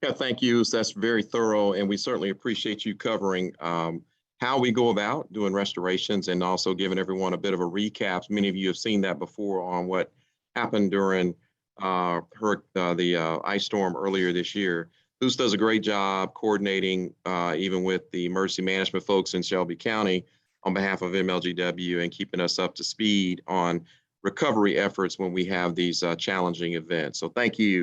Yeah, thank you. That's very thorough, and we certainly appreciate you covering how we go about doing restorations and also giving everyone a bit of a recap. Many of you have seen that before on what happened during the ice storm earlier this year. Hoos does a great job coordinating even with the emergency management folks in Shelby County on behalf of MLGW and keeping us up to speed on recovery efforts when we have these challenging events. So thank you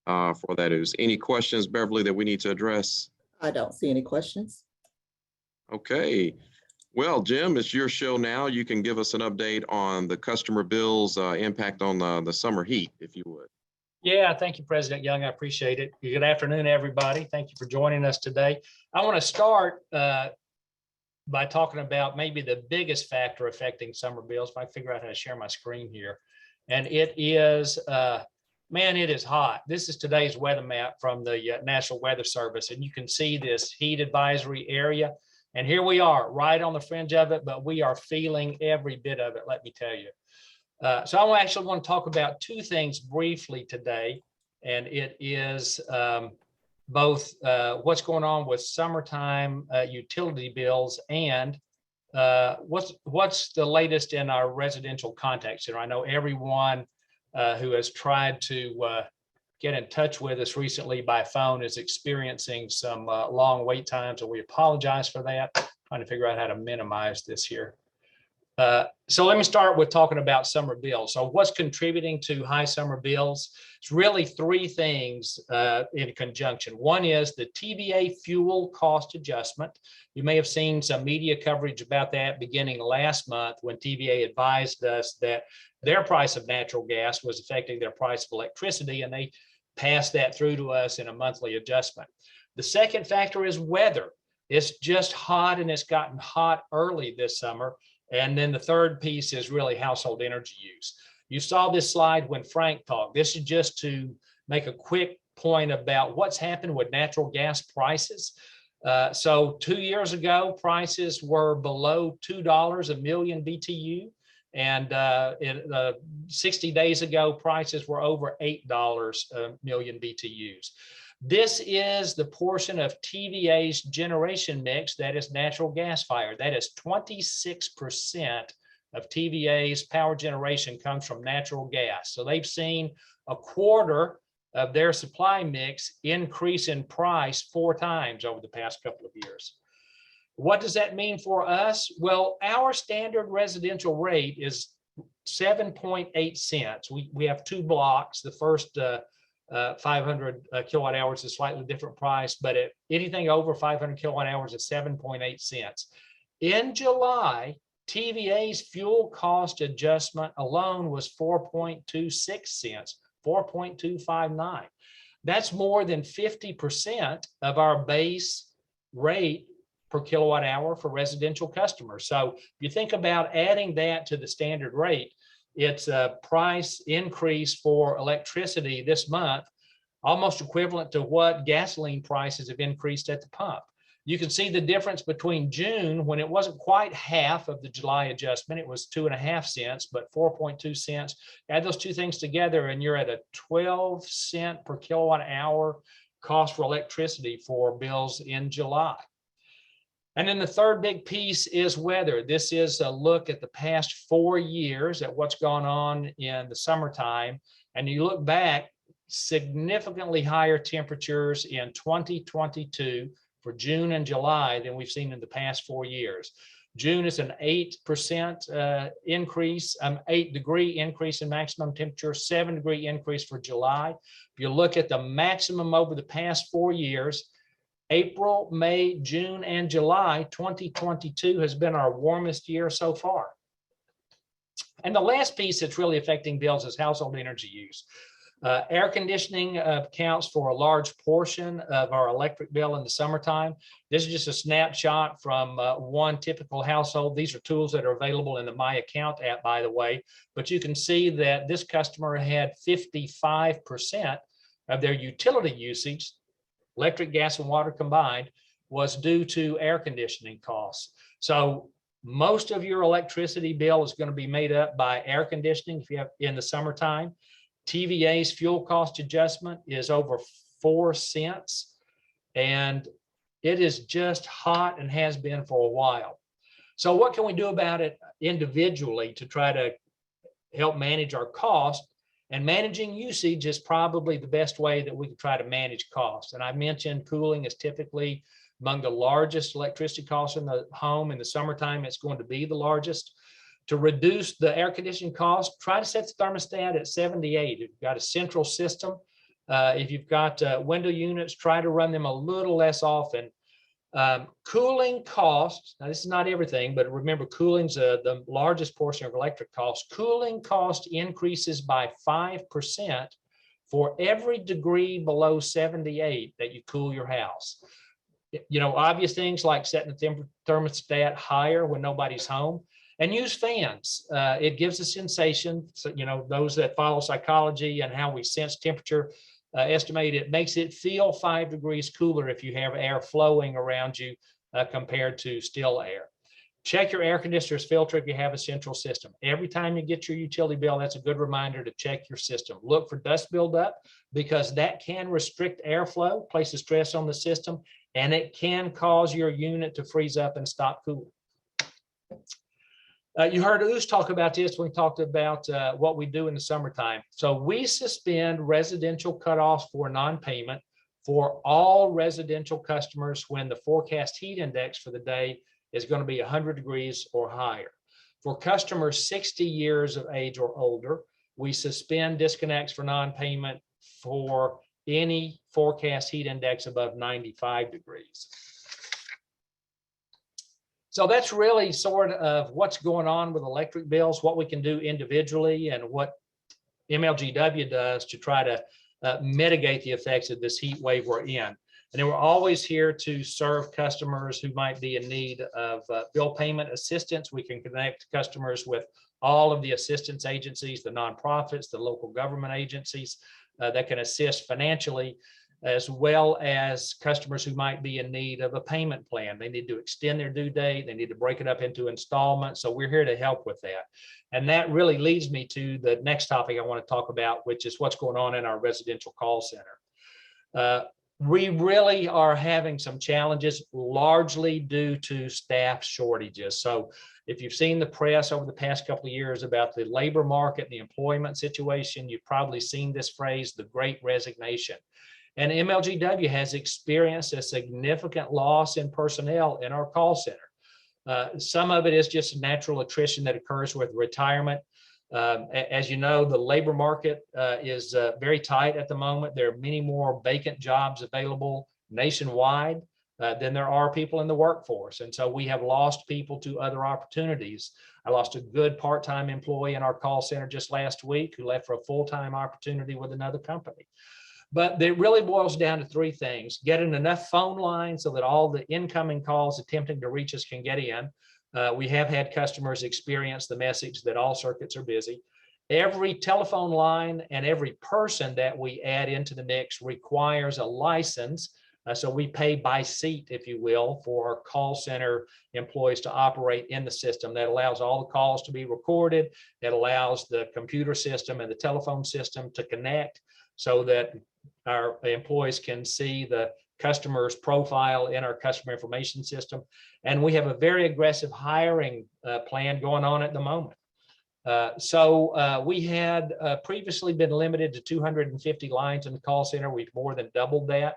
for that. Hoos. Any questions, Beverly, that we need to address? I don't see any questions. Okay. Well, Jim, it's your show now. You can give us an update on the customer bills impact on the summer heat, if you would. Yeah, thank you, President Young. I appreciate it. Good afternoon, everybody. Thank you for joining us today. I want to start by talking about maybe the biggest factor affecting summer bills. If I figure out how to share my screen here. And it is, man, it is hot. This is today's weather map from the National Weather Service. And you can see this heat advisory area. And here we are right on the fringe of it, but we are feeling every bit of it, let me tell you. So I actually want to talk about two things briefly today, and it is both what's going on with summertime utility bills and what's the latest in our residential contact center. I know everyone who has tried to get in touch with us recently by phone is experiencing some long wait times, and we apologize for that. Trying to figure out how to minimize this here. So let me start with talking about summer bills. So what's contributing to high summer bills? It's really three things in conjunction. One is the TVA fuel cost adjustment. You may have seen some media coverage about that beginning last month when TVA advised us that their price of natural gas was affecting their price of electricity, and they passed that through to us in a monthly adjustment. The second factor is weather. It's just hot, and it's gotten hot early this summer. And then the third piece is really household energy use. You saw this slide when Frank talked. This is just to make a quick point about what's happened with natural gas prices. So 2 years ago, prices were below $2 a million BTU. And 60 days ago, prices were over $8 a million BTUs. This is the portion of TVA's generation mix that is natural gas fired. That is 26% of TVA's power generation comes from natural gas. So they've seen a quarter of their supply mix increase in price 4 times over the past couple of years. What does that mean for us? Well, our standard residential rate is 7.8 cents. We have 2 blocks. The first 500 kilowatt hours is slightly different price, but anything over 500 kilowatt hours is 7.8 cents. In July, TVA's fuel cost adjustment alone was 4.26 cents, 4.259. That's more than 50% of our base rate per kilowatt hour for residential customers. So if you think about adding that to the standard rate, it's a price increase for electricity this month, almost equivalent to what gasoline prices have increased at the pump. You can see the difference between June, when it wasn't quite half of the July adjustment, it was 2.5 cents, but 4.2 cents. Add those two things together and you're at a 12 cent per kilowatt hour cost for electricity for bills in July. And then the third big piece is weather. This is a look at the past 4 years at what's gone on in the summertime. And you look back, significantly higher temperatures in 2022 for June and July than we've seen in the past 4 years. June is an 8% increase, 8-degree increase in maximum temperature, 7-degree increase for July. If you look at the maximum over the past 4 years, April, May, June, and July 2022 has been our warmest year so far. And the last piece that's really affecting bills is household energy use. Air conditioning accounts for a large portion of our electric bill in the summertime. This is just a snapshot from one typical household. These are tools that are available in the My Account app, by the way, but you can see that this customer had 55% of their utility usage, electric, gas, and water combined, was due to air conditioning costs. So most of your electricity bill is going to be made up by air conditioning if you have in the summertime. TVA's fuel cost adjustment is over 4 cents, and it is just hot and has been for a while. So what can we do about it individually to try to help manage our cost? And managing usage is probably the best way that we can try to manage costs. And I mentioned cooling is typically among the largest electricity costs in the home. In the summertime, it's going to be the largest. To reduce the air conditioning cost, try to set the thermostat at 78. If you've got a central system, if you've got window units, try to run them a little less often. Cooling costs, now this is not everything, but remember cooling's the largest portion of electric costs. Cooling cost increases by 5% for every degree below 78 that you cool your house. You know, obvious things like setting the thermostat higher when nobody's home. And use fans. It gives a sensation, so, you know, those that follow psychology and how we sense temperature estimate, it makes it feel 5 degrees cooler if you have air flowing around you compared to still air. Check your air conditioner's filter if you have a central system. Every time you get your utility bill, that's a good reminder to check your system. Look for dust buildup because that can restrict airflow, places stress on the system, and it can cause your unit to freeze up and stop cooling. You heard us talk about this when we talked about what we do in the summertime. So we suspend residential cutoffs for non-payment for all residential customers when the forecast heat index for the day is going to be 100 degrees or higher. For customers 60 years of age or older, we suspend disconnects for non-payment for any forecast heat index above 95 degrees. So that's really sort of what's going on with electric bills, what we can do individually, and what MLGW does to try to mitigate the effects of this heat wave we're in. And then we're always here to serve customers who might be in need of bill payment assistance. We can connect customers with all of the assistance agencies, the nonprofits, the local government agencies that can assist financially, as well as customers who might be in need of a payment plan. They need to extend their due date. They need to break it up into installments. So we're here to help with that. And that really leads me to the next topic I want to talk about, which is what's going on in our residential call center. We really are having some challenges, largely due to staff shortages. So if you've seen the press over the past couple of years about the labor market and the employment situation, you've probably seen this phrase, the Great Resignation. And MLGW has experienced a significant loss in personnel in our call center. Some of it is just natural attrition that occurs with retirement. As you know, the labor market is very tight at the moment. There are many more vacant jobs available nationwide than there are people in the workforce. And so we have lost people to other opportunities. I lost a good part-time employee in our call center just last week who left for a full-time opportunity with another company. But it really boils down to 3 things: getting enough phone lines so that all the incoming calls attempting to reach us can get in. We have had customers experience the message that all circuits are busy. Every telephone line and every person that we add into the mix requires a license. So we pay by seat, if you will, for our call center employees to operate in the system. That allows all the calls to be recorded. That allows the computer system and the telephone system to connect so that our employees can see the customer's profile in our customer information system. And we have a very aggressive hiring plan going on at the moment. So we had previously been limited to 250 lines in the call center. We've more than doubled that.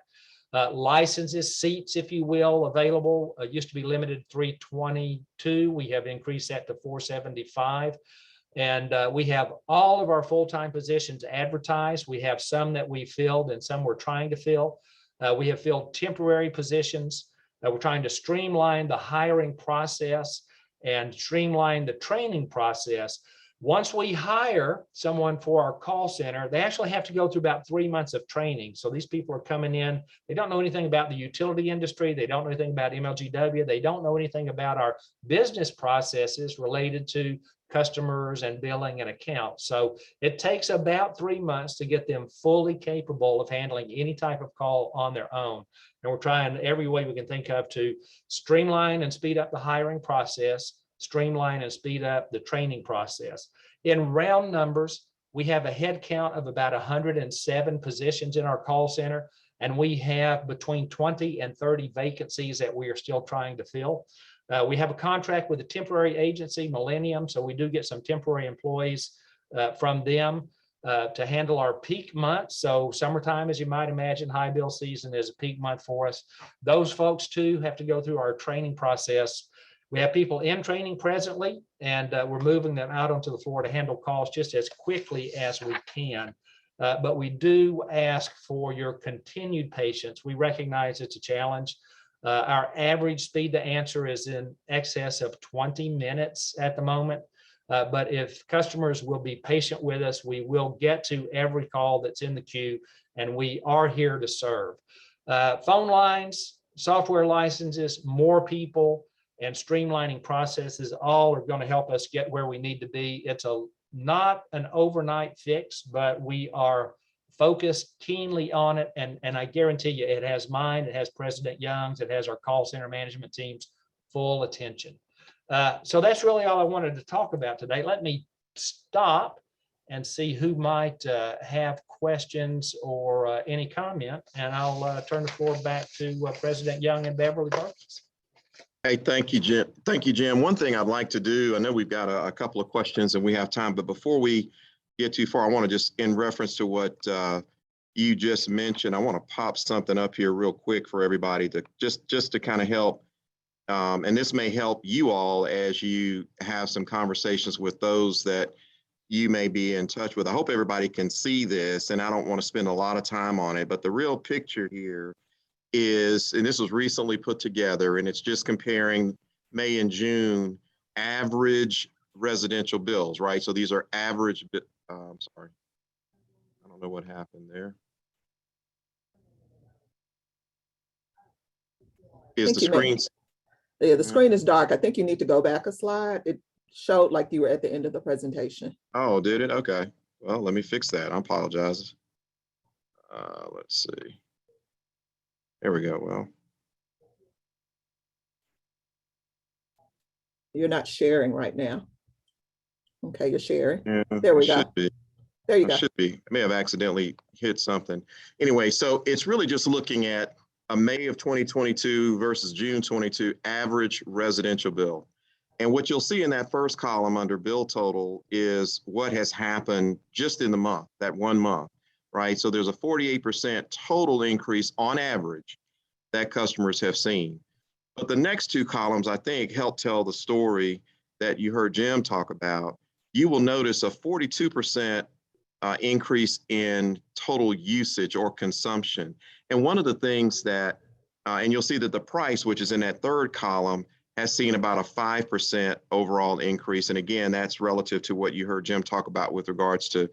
Licenses, seats, if you will, available used to be limited to 322. We have increased that to 475. And we have all of our full-time positions advertised. We have some that we filled and some we're trying to fill. We have filled temporary positions. We're trying to streamline the hiring process and streamline the training process. Once we hire someone for our call center, they actually have to go through about 3 months of training. So these people are coming in, they don't know anything about the utility industry. They don't know anything about MLGW. They don't know anything about our business processes related to customers and billing and accounts. So it takes about 3 months to get them fully capable of handling any type of call on their own. And we're trying every way we can think of to streamline and speed up the hiring process, streamline and speed up the training process. In round numbers, we have a head count of about 107 positions in our call center, and we have between 20 and 30 vacancies that we are still trying to fill. We have a contract with a temporary agency, Millennium, so we do get some temporary employees from them to handle our peak months. So summertime, as you might imagine, high bill season is a peak month for us. Those folks too have to go through our training process. We have people in training presently, and we're moving them out onto the floor to handle calls just as quickly as we can. But we do ask for your continued patience. We recognize it's a challenge. Our average speed to answer is in excess of 20 minutes at the moment. But if customers will be patient with us, we will get to every call that's in the queue, and we are here to serve. Phone lines, software licenses, more people, and streamlining processes all are going to help us get where we need to be. It's not an overnight fix, but we are focused keenly on it. And I guarantee you it has mine, it has President Young's, it has our call center management team's full attention. So that's really all I wanted to talk about today. Let me stop and see who might have questions or any comment, and I'll turn the floor back to President Young and Beverly Perkins. Hey, thank you, Jim. Thank you, Jim. One thing I'd like to do, I know we've got a couple of questions and we have time, but before we get too far, I want to just, in reference to what you just mentioned, I want to pop something up here real quick for everybody to just to kind of help. And this may help you all as you have some conversations with those that you may be in touch with. I hope everybody can see this, and I don't want to spend a lot of time on it, but the real picture here is, and this was recently put together, and it's just comparing May and June average residential bills, right? So these are average, sorry, I don't know what happened there. Is the screen? Yeah, the screen is dark. I think you need to go back a slide. It showed like you were at the end of the presentation. Oh, did it? Okay. Well, let me fix that. I apologize. Let's see. There we go. Well, You're not sharing right now. Okay, you're sharing. yeah, There we go. should be. There you go. Should be. I may have accidentally hit something. Anyway, so it's really just looking at a May of 2022 versus June 22 average residential bill. And what you'll see in that first column under bill total is what has happened just in the month, that 1 month, right? So there's a 48% total increase on average that customers have seen. But the next two columns, I think, help tell the story that you heard Jim talk about. You will notice a 42% increase in total usage or consumption. And one of the things that, and you'll see that the price, which is in that third column, has seen about a 5% overall increase. And again, that's relative to what you heard Jim talk about with regards to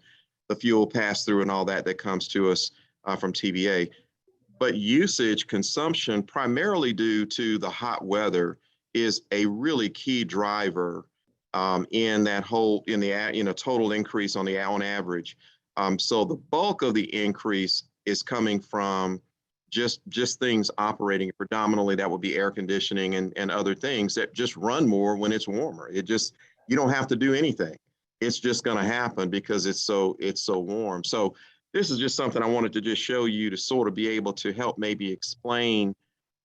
the fuel pass through and all that that comes to us from TVA. But usage consumption, primarily due to the hot weather, is a really key driver in that whole, in the total increase on average. So the bulk of the increase is coming from just things operating predominantly. That would be air conditioning and other things that just run more when it's warmer. It just, you don't have to do anything. It's just going to happen because it's so warm. So this is just something I wanted to just show you to sort of be able to help maybe explain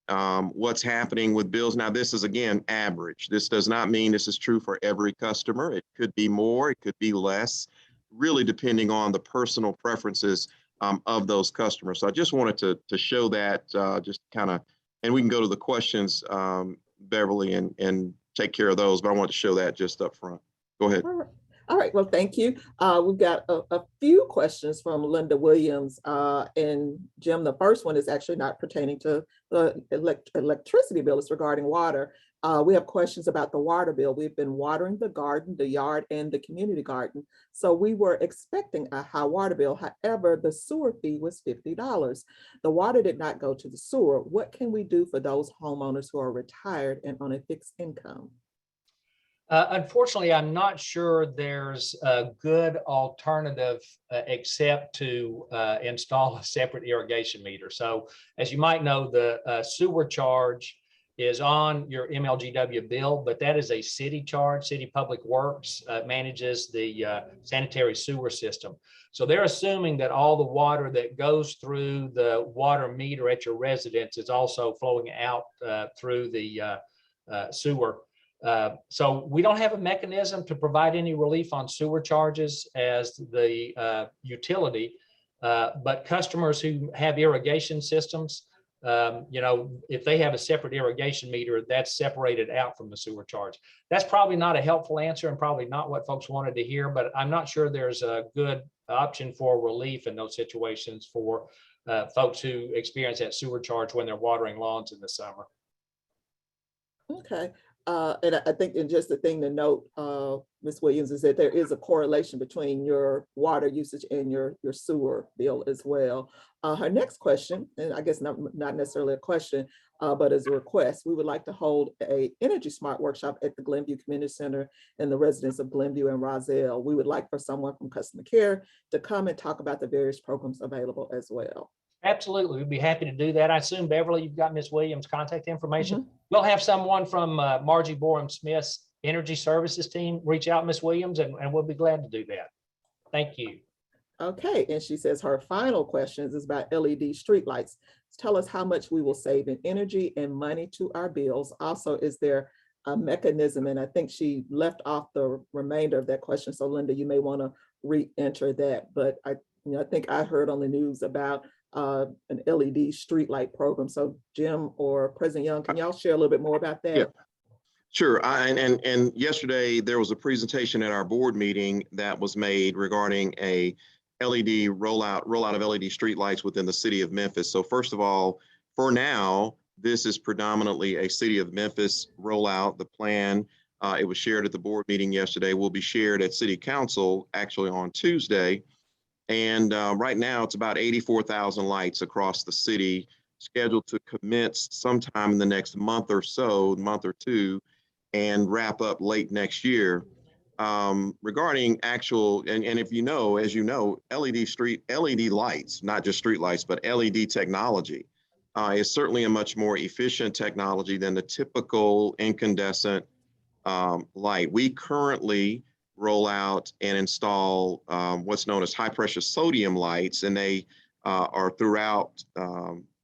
what's happening with bills. Now, this is, again, average. This does not mean this is true for every customer. It could be more, it could be less, really depending on the personal preferences of those customers. So I just wanted to show that, just kind of, and we can go to the questions, Beverly, and take care of those, but I want to show that just up front. Go ahead. All right, well, thank you. We've got a few questions from Linda Williams. And Jim, the first one is actually not pertaining to the electricity bill, it's regarding water. We have questions about the water bill. We've been watering the garden, the yard, and the community garden. So we were expecting a high water bill. However, the sewer fee was $50. The water did not go to the sewer. What can we do for those homeowners who are retired and on a fixed income? Unfortunately, I'm not sure there's a good alternative except to install a separate irrigation meter. So as you might know, the sewer charge is on your MLGW bill, but that is a city charge. City Public Works manages the sanitary sewer system. So they're assuming that all the water that goes through the water meter at your residence is also flowing out through the sewer. So we don't have a mechanism to provide any relief on sewer charges as the utility, but customers who have irrigation systems, if they have a separate irrigation meter, that's separated out from the sewer charge. That's probably not a helpful answer and probably not what folks wanted to hear, but I'm not sure there's a good option for relief in those situations for folks who experience that sewer charge when they're watering lawns in the summer. Okay. And I think and just the thing to note, Ms. Williams, is that there is a correlation between your water usage and your sewer bill as well. Her next question, and I guess not necessarily a question, but as a request, we would like to hold a Energy Smart workshop at the Glenview Community Center and the residents of Glenview and Roselle. We would like for someone from customer care to come and talk about the various programs available as well. Absolutely, we'd be happy to do that. I assume, Beverly, you've got Ms. Williams' contact information. Mm-hmm. We'll have someone from Margie Borum Smith's Energy Services team reach out, Ms. Williams, and we'll be glad to do that. Thank you. Okay, and she says her final questions is about LED streetlights. Tell us how much we will save in energy and money to our bills. Also, is there a mechanism? And I think she left off the remainder of that question. So Linda, you may want to re-enter that. But I think I heard on the news about an LED streetlight program. So Jim or President Young, can y'all share a little bit more about that? Yeah. Sure. And yesterday there was a presentation at our board meeting that was made regarding a LED rollout of LED streetlights within the city of Memphis. So first of all, for now, this is predominantly a city of Memphis rollout. The plan, it was shared at the board meeting yesterday, will be shared at city council actually on Tuesday. And right now it's about 84,000 lights across the city, scheduled to commence sometime in the next month or so, month or two, and wrap up late next year. Regarding actual, and if you know, as you know, LED lights, not just street lights, but LED technology is certainly a much more efficient technology than the typical incandescent light. We currently roll out and install what's known as high pressure sodium lights, and they are throughout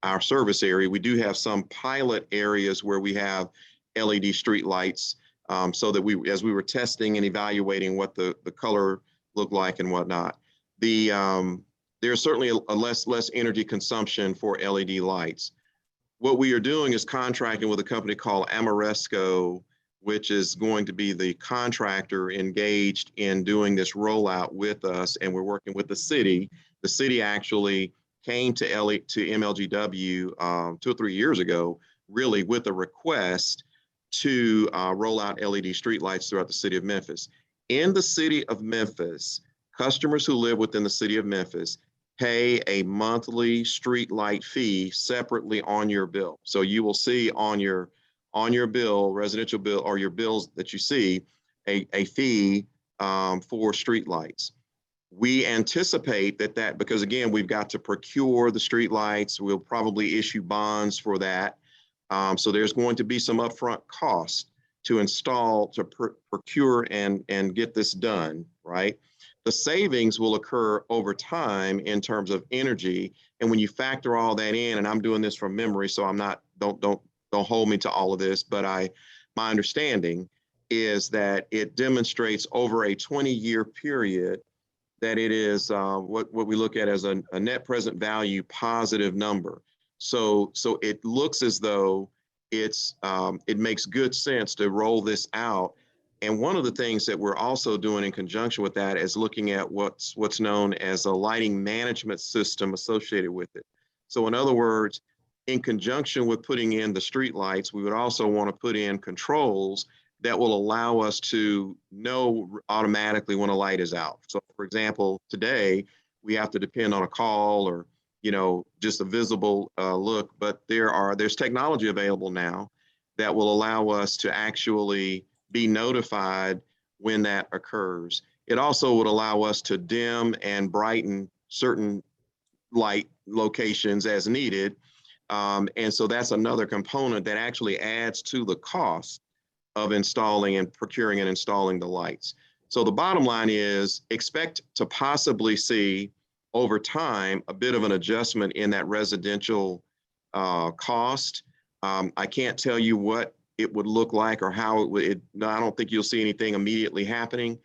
our service area. We do have some pilot areas where we have LED street lights so that as we were testing and evaluating what the color looked like and whatnot, there's certainly a less energy consumption for LED lights. What we are doing is contracting with a company called Amoresco, which is going to be the contractor engaged in doing this rollout with us, and we're working with the city. The city actually came to MLGW 2 or 3 years ago, really with a request to roll out LED streetlights throughout the city of Memphis. In the city of Memphis, customers who live within the city of Memphis pay a monthly street light fee separately on your bill. So you will see on your bill, residential bill, or your bills that you see, a fee for street lights. We anticipate that because again, we've got to procure the street lights. We'll probably issue bonds for that. So there's going to be some upfront cost to install, to procure and get this done, right? The savings will occur over time in terms of energy. And when you factor all that in, and I'm doing this from memory, so I'm not, don't hold me to all of this, but my understanding is that it demonstrates over a 20-year period that it is what we look at as a net present value positive number. So it looks as though it makes good sense to roll this out And one of the things that we're also doing in conjunction with that is looking at what's known as a lighting management system associated with it. So in other words, in conjunction with putting in the street lights, we would also want to put in controls that will allow us to know automatically when a light is out. So for example, today we have to depend on a call or, you know, just a visible look, but there's technology available now that will allow us to actually be notified when that occurs. It also would allow us to dim and brighten certain light locations as needed. And so that's another component that actually adds to the cost of installing and procuring and installing the lights. So the bottom line is expect to possibly see over time a bit of an adjustment in that residential cost. I can't tell you what it would look like or how it would. I don't think you'll see anything immediately happening,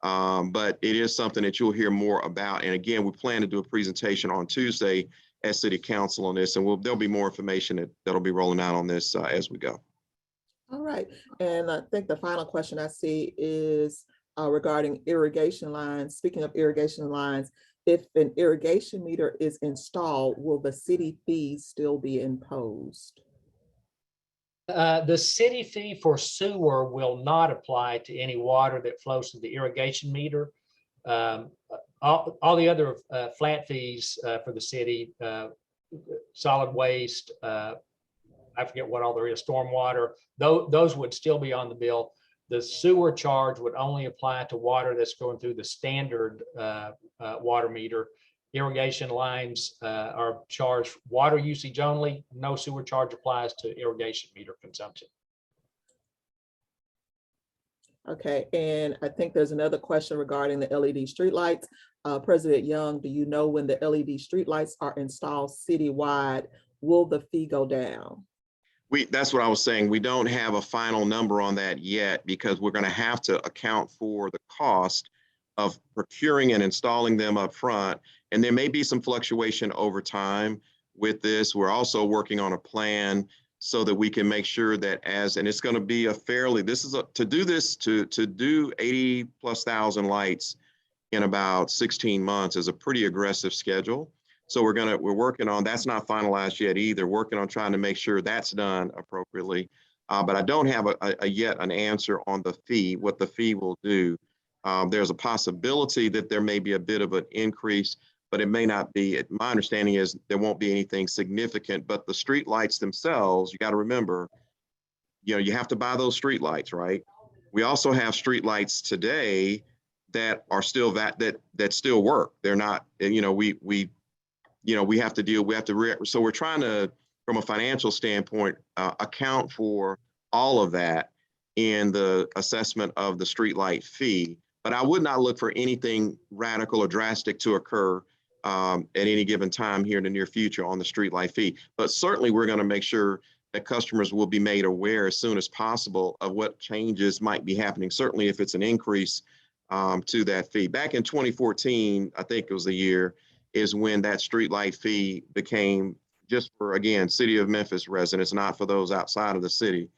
but it is something that you'll hear more about. And again, we plan to do a presentation on Tuesday at City Council on this, and there'll be more information that'll be rolling out on this as we go. All right, and I think the final question I see is regarding irrigation lines. Speaking of irrigation lines, if an irrigation meter is installed, will the city fees still be imposed? The city fee for sewer will not apply to any water that flows through the irrigation meter. All the other flat fees for the city, solid waste, I forget what all there is, stormwater, those would still be on the bill. The sewer charge would only apply to water that's going through the standard water meter. Irrigation lines are charged water usage only. No sewer charge applies to irrigation meter consumption. Okay, and I think there's another question regarding the LED streetlights. President Young, do you know when the LED streetlights are installed citywide, will the fee go down? That's what I was saying. We don't have a final number on that yet because we're going to have to account for the cost of procuring and installing them up front. And there may be some fluctuation over time with this. We're also working on a plan so that we can make sure that and it's going to be to do 80,000+ lights in about 16 months is a pretty aggressive schedule. So we're working on, that's not finalized yet either, working on trying to make sure that's done appropriately. But I don't have yet an answer on the fee, what the fee will do. There's a possibility that there may be a bit of an increase, but it may not be. My understanding is there won't be anything significant, but the street lights themselves, you got to remember, you have to buy those street lights, right? We also have street lights today that are still that still work. They're not, we have to so we're trying to, from a financial standpoint, account for all of that in the assessment of the streetlight fee. But I would not look for anything radical or drastic to occur at any given time here in the near future on the streetlight fee. But certainly we're going to make sure that customers will be made aware as soon as possible of what changes might be happening. Certainly if it's an increase to that fee. Back in 2014, I think it was the year, is when that streetlight fee became just for, again, City of Memphis residents, not for those outside of the city.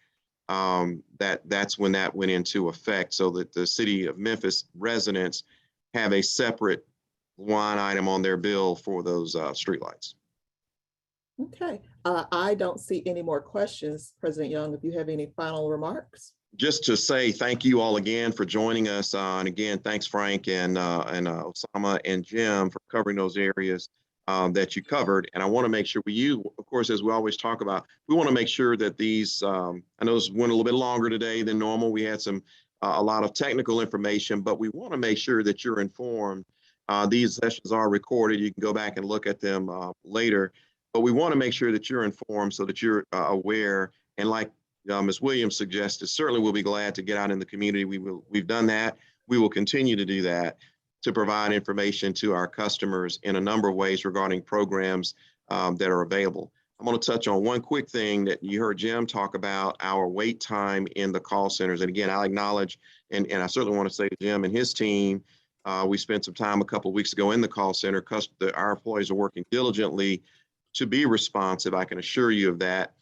That's when that went into effect, so that the City of Memphis residents have a separate line item on their bill for those streetlights. Okay, I don't see any more questions. President Young, if you have any final remarks? Just to say thank you all again for joining us. And again, thanks Frank and Osama and Jim for covering those areas that you covered. And I want to make sure of course, as we always talk about, we want to make sure that these, I know this went a little bit longer today than normal. We had a lot of technical information, but we want to make sure that you're informed. These sessions are recorded. You can go back and look at them later, but we want to make sure that you're informed so that you're aware. And like Ms. Williams suggested, certainly we'll be glad to get out in the community. We've done that. We will continue to do that to provide information to our customers in a number of ways regarding programs that are available. I'm going to touch on one quick thing that you heard Jim talk about, our wait time in the call centers. And again, I'll acknowledge, and I certainly want to say to Jim and his team, we spent some time a couple of weeks ago in the call center. Our employees are working diligently to be responsive. I can assure you of that.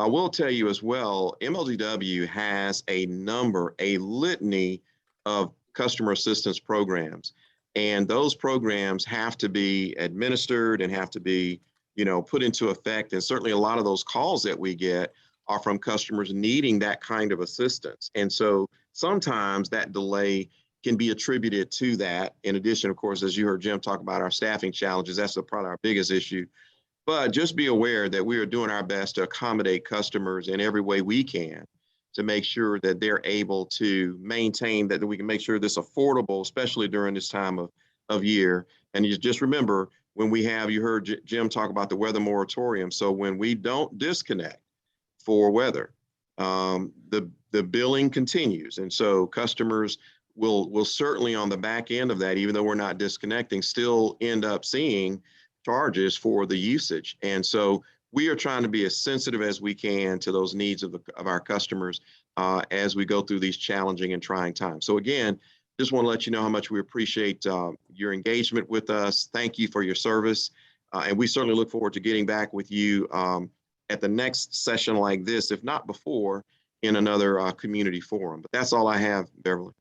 I will tell you as well, MLGW has a litany of customer assistance programs. And those programs have to be administered and have to be, put into effect. And certainly a lot of those calls that we get are from customers needing that kind of assistance. And so sometimes that delay can be attributed to that. In addition, of course, as you heard Jim talk about our staffing challenges, that's probably our biggest issue. But just be aware that we are doing our best to accommodate customers in every way we can to make sure that they're able to maintain that we can make sure this affordable, especially during this time of year. And you just remember when you heard Jim talk about the weather moratorium. So when we don't disconnect for weather, the billing continues. And so customers will certainly on the back end of that, even though we're not disconnecting, still end up seeing charges for the usage. And so we are trying to be as sensitive as we can to those needs of our customers as we go through these challenging and trying times. So again, just want to let you know how much we appreciate your engagement with us. Thank you for your service. And we certainly look forward to getting back with you at the next session like this, if not before, in another community forum. But that's all I have, Beverly.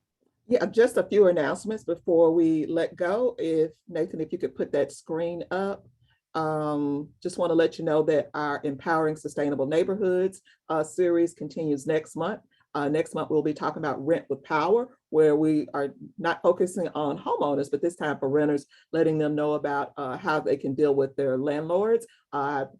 Yeah, just a few announcements before we let go. If Nathan, if you could put that screen up. Just want to let you know that our Empowering Sustainable Neighborhoods series continues next month. Next month, we'll be talking about Rent with Power, where we are not focusing on homeowners, but this time for renters, letting them know about how they can deal with their landlords,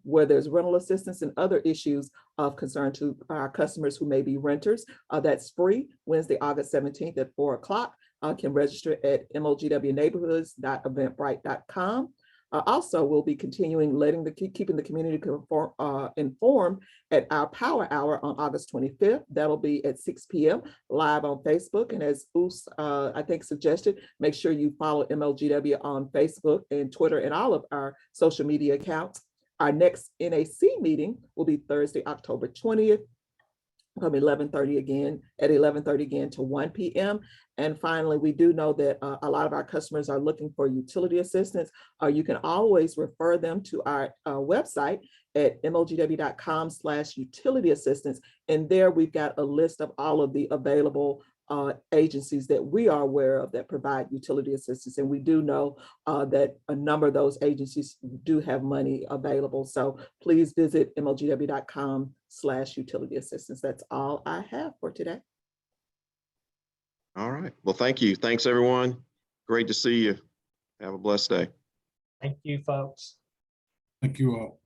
where there's rental assistance and other issues of concern to our customers who may be renters. That's free, Wednesday, August 17th at 4 o'clock. Can register at mlgwneighborhoods.eventbrite.com. Also, we'll be continuing keeping the community informed at our Power Hour on August 25th. That'll be at 6 p.m. live on Facebook. And as Oos, I think, suggested, make sure you follow MLGW on Facebook and Twitter and all of our social media accounts. Our next NAC meeting will be Thursday, October 20th. From 11:30 again, at 11:30 again to 1 p.m. And finally, we do know that a lot of our customers are looking for utility assistance. You can always refer them to our website at mlgw.com/utility assistance. And there we've got a list of all of the available agencies that we are aware of that provide utility assistance. And we do know that a number of those agencies do have money available. So please visit mlgw.com/utility assistance. That's all I have for today. All right. Well, thank you. Thanks, everyone. Great to see you. Have a blessed day. Thank you, folks. Thank you all.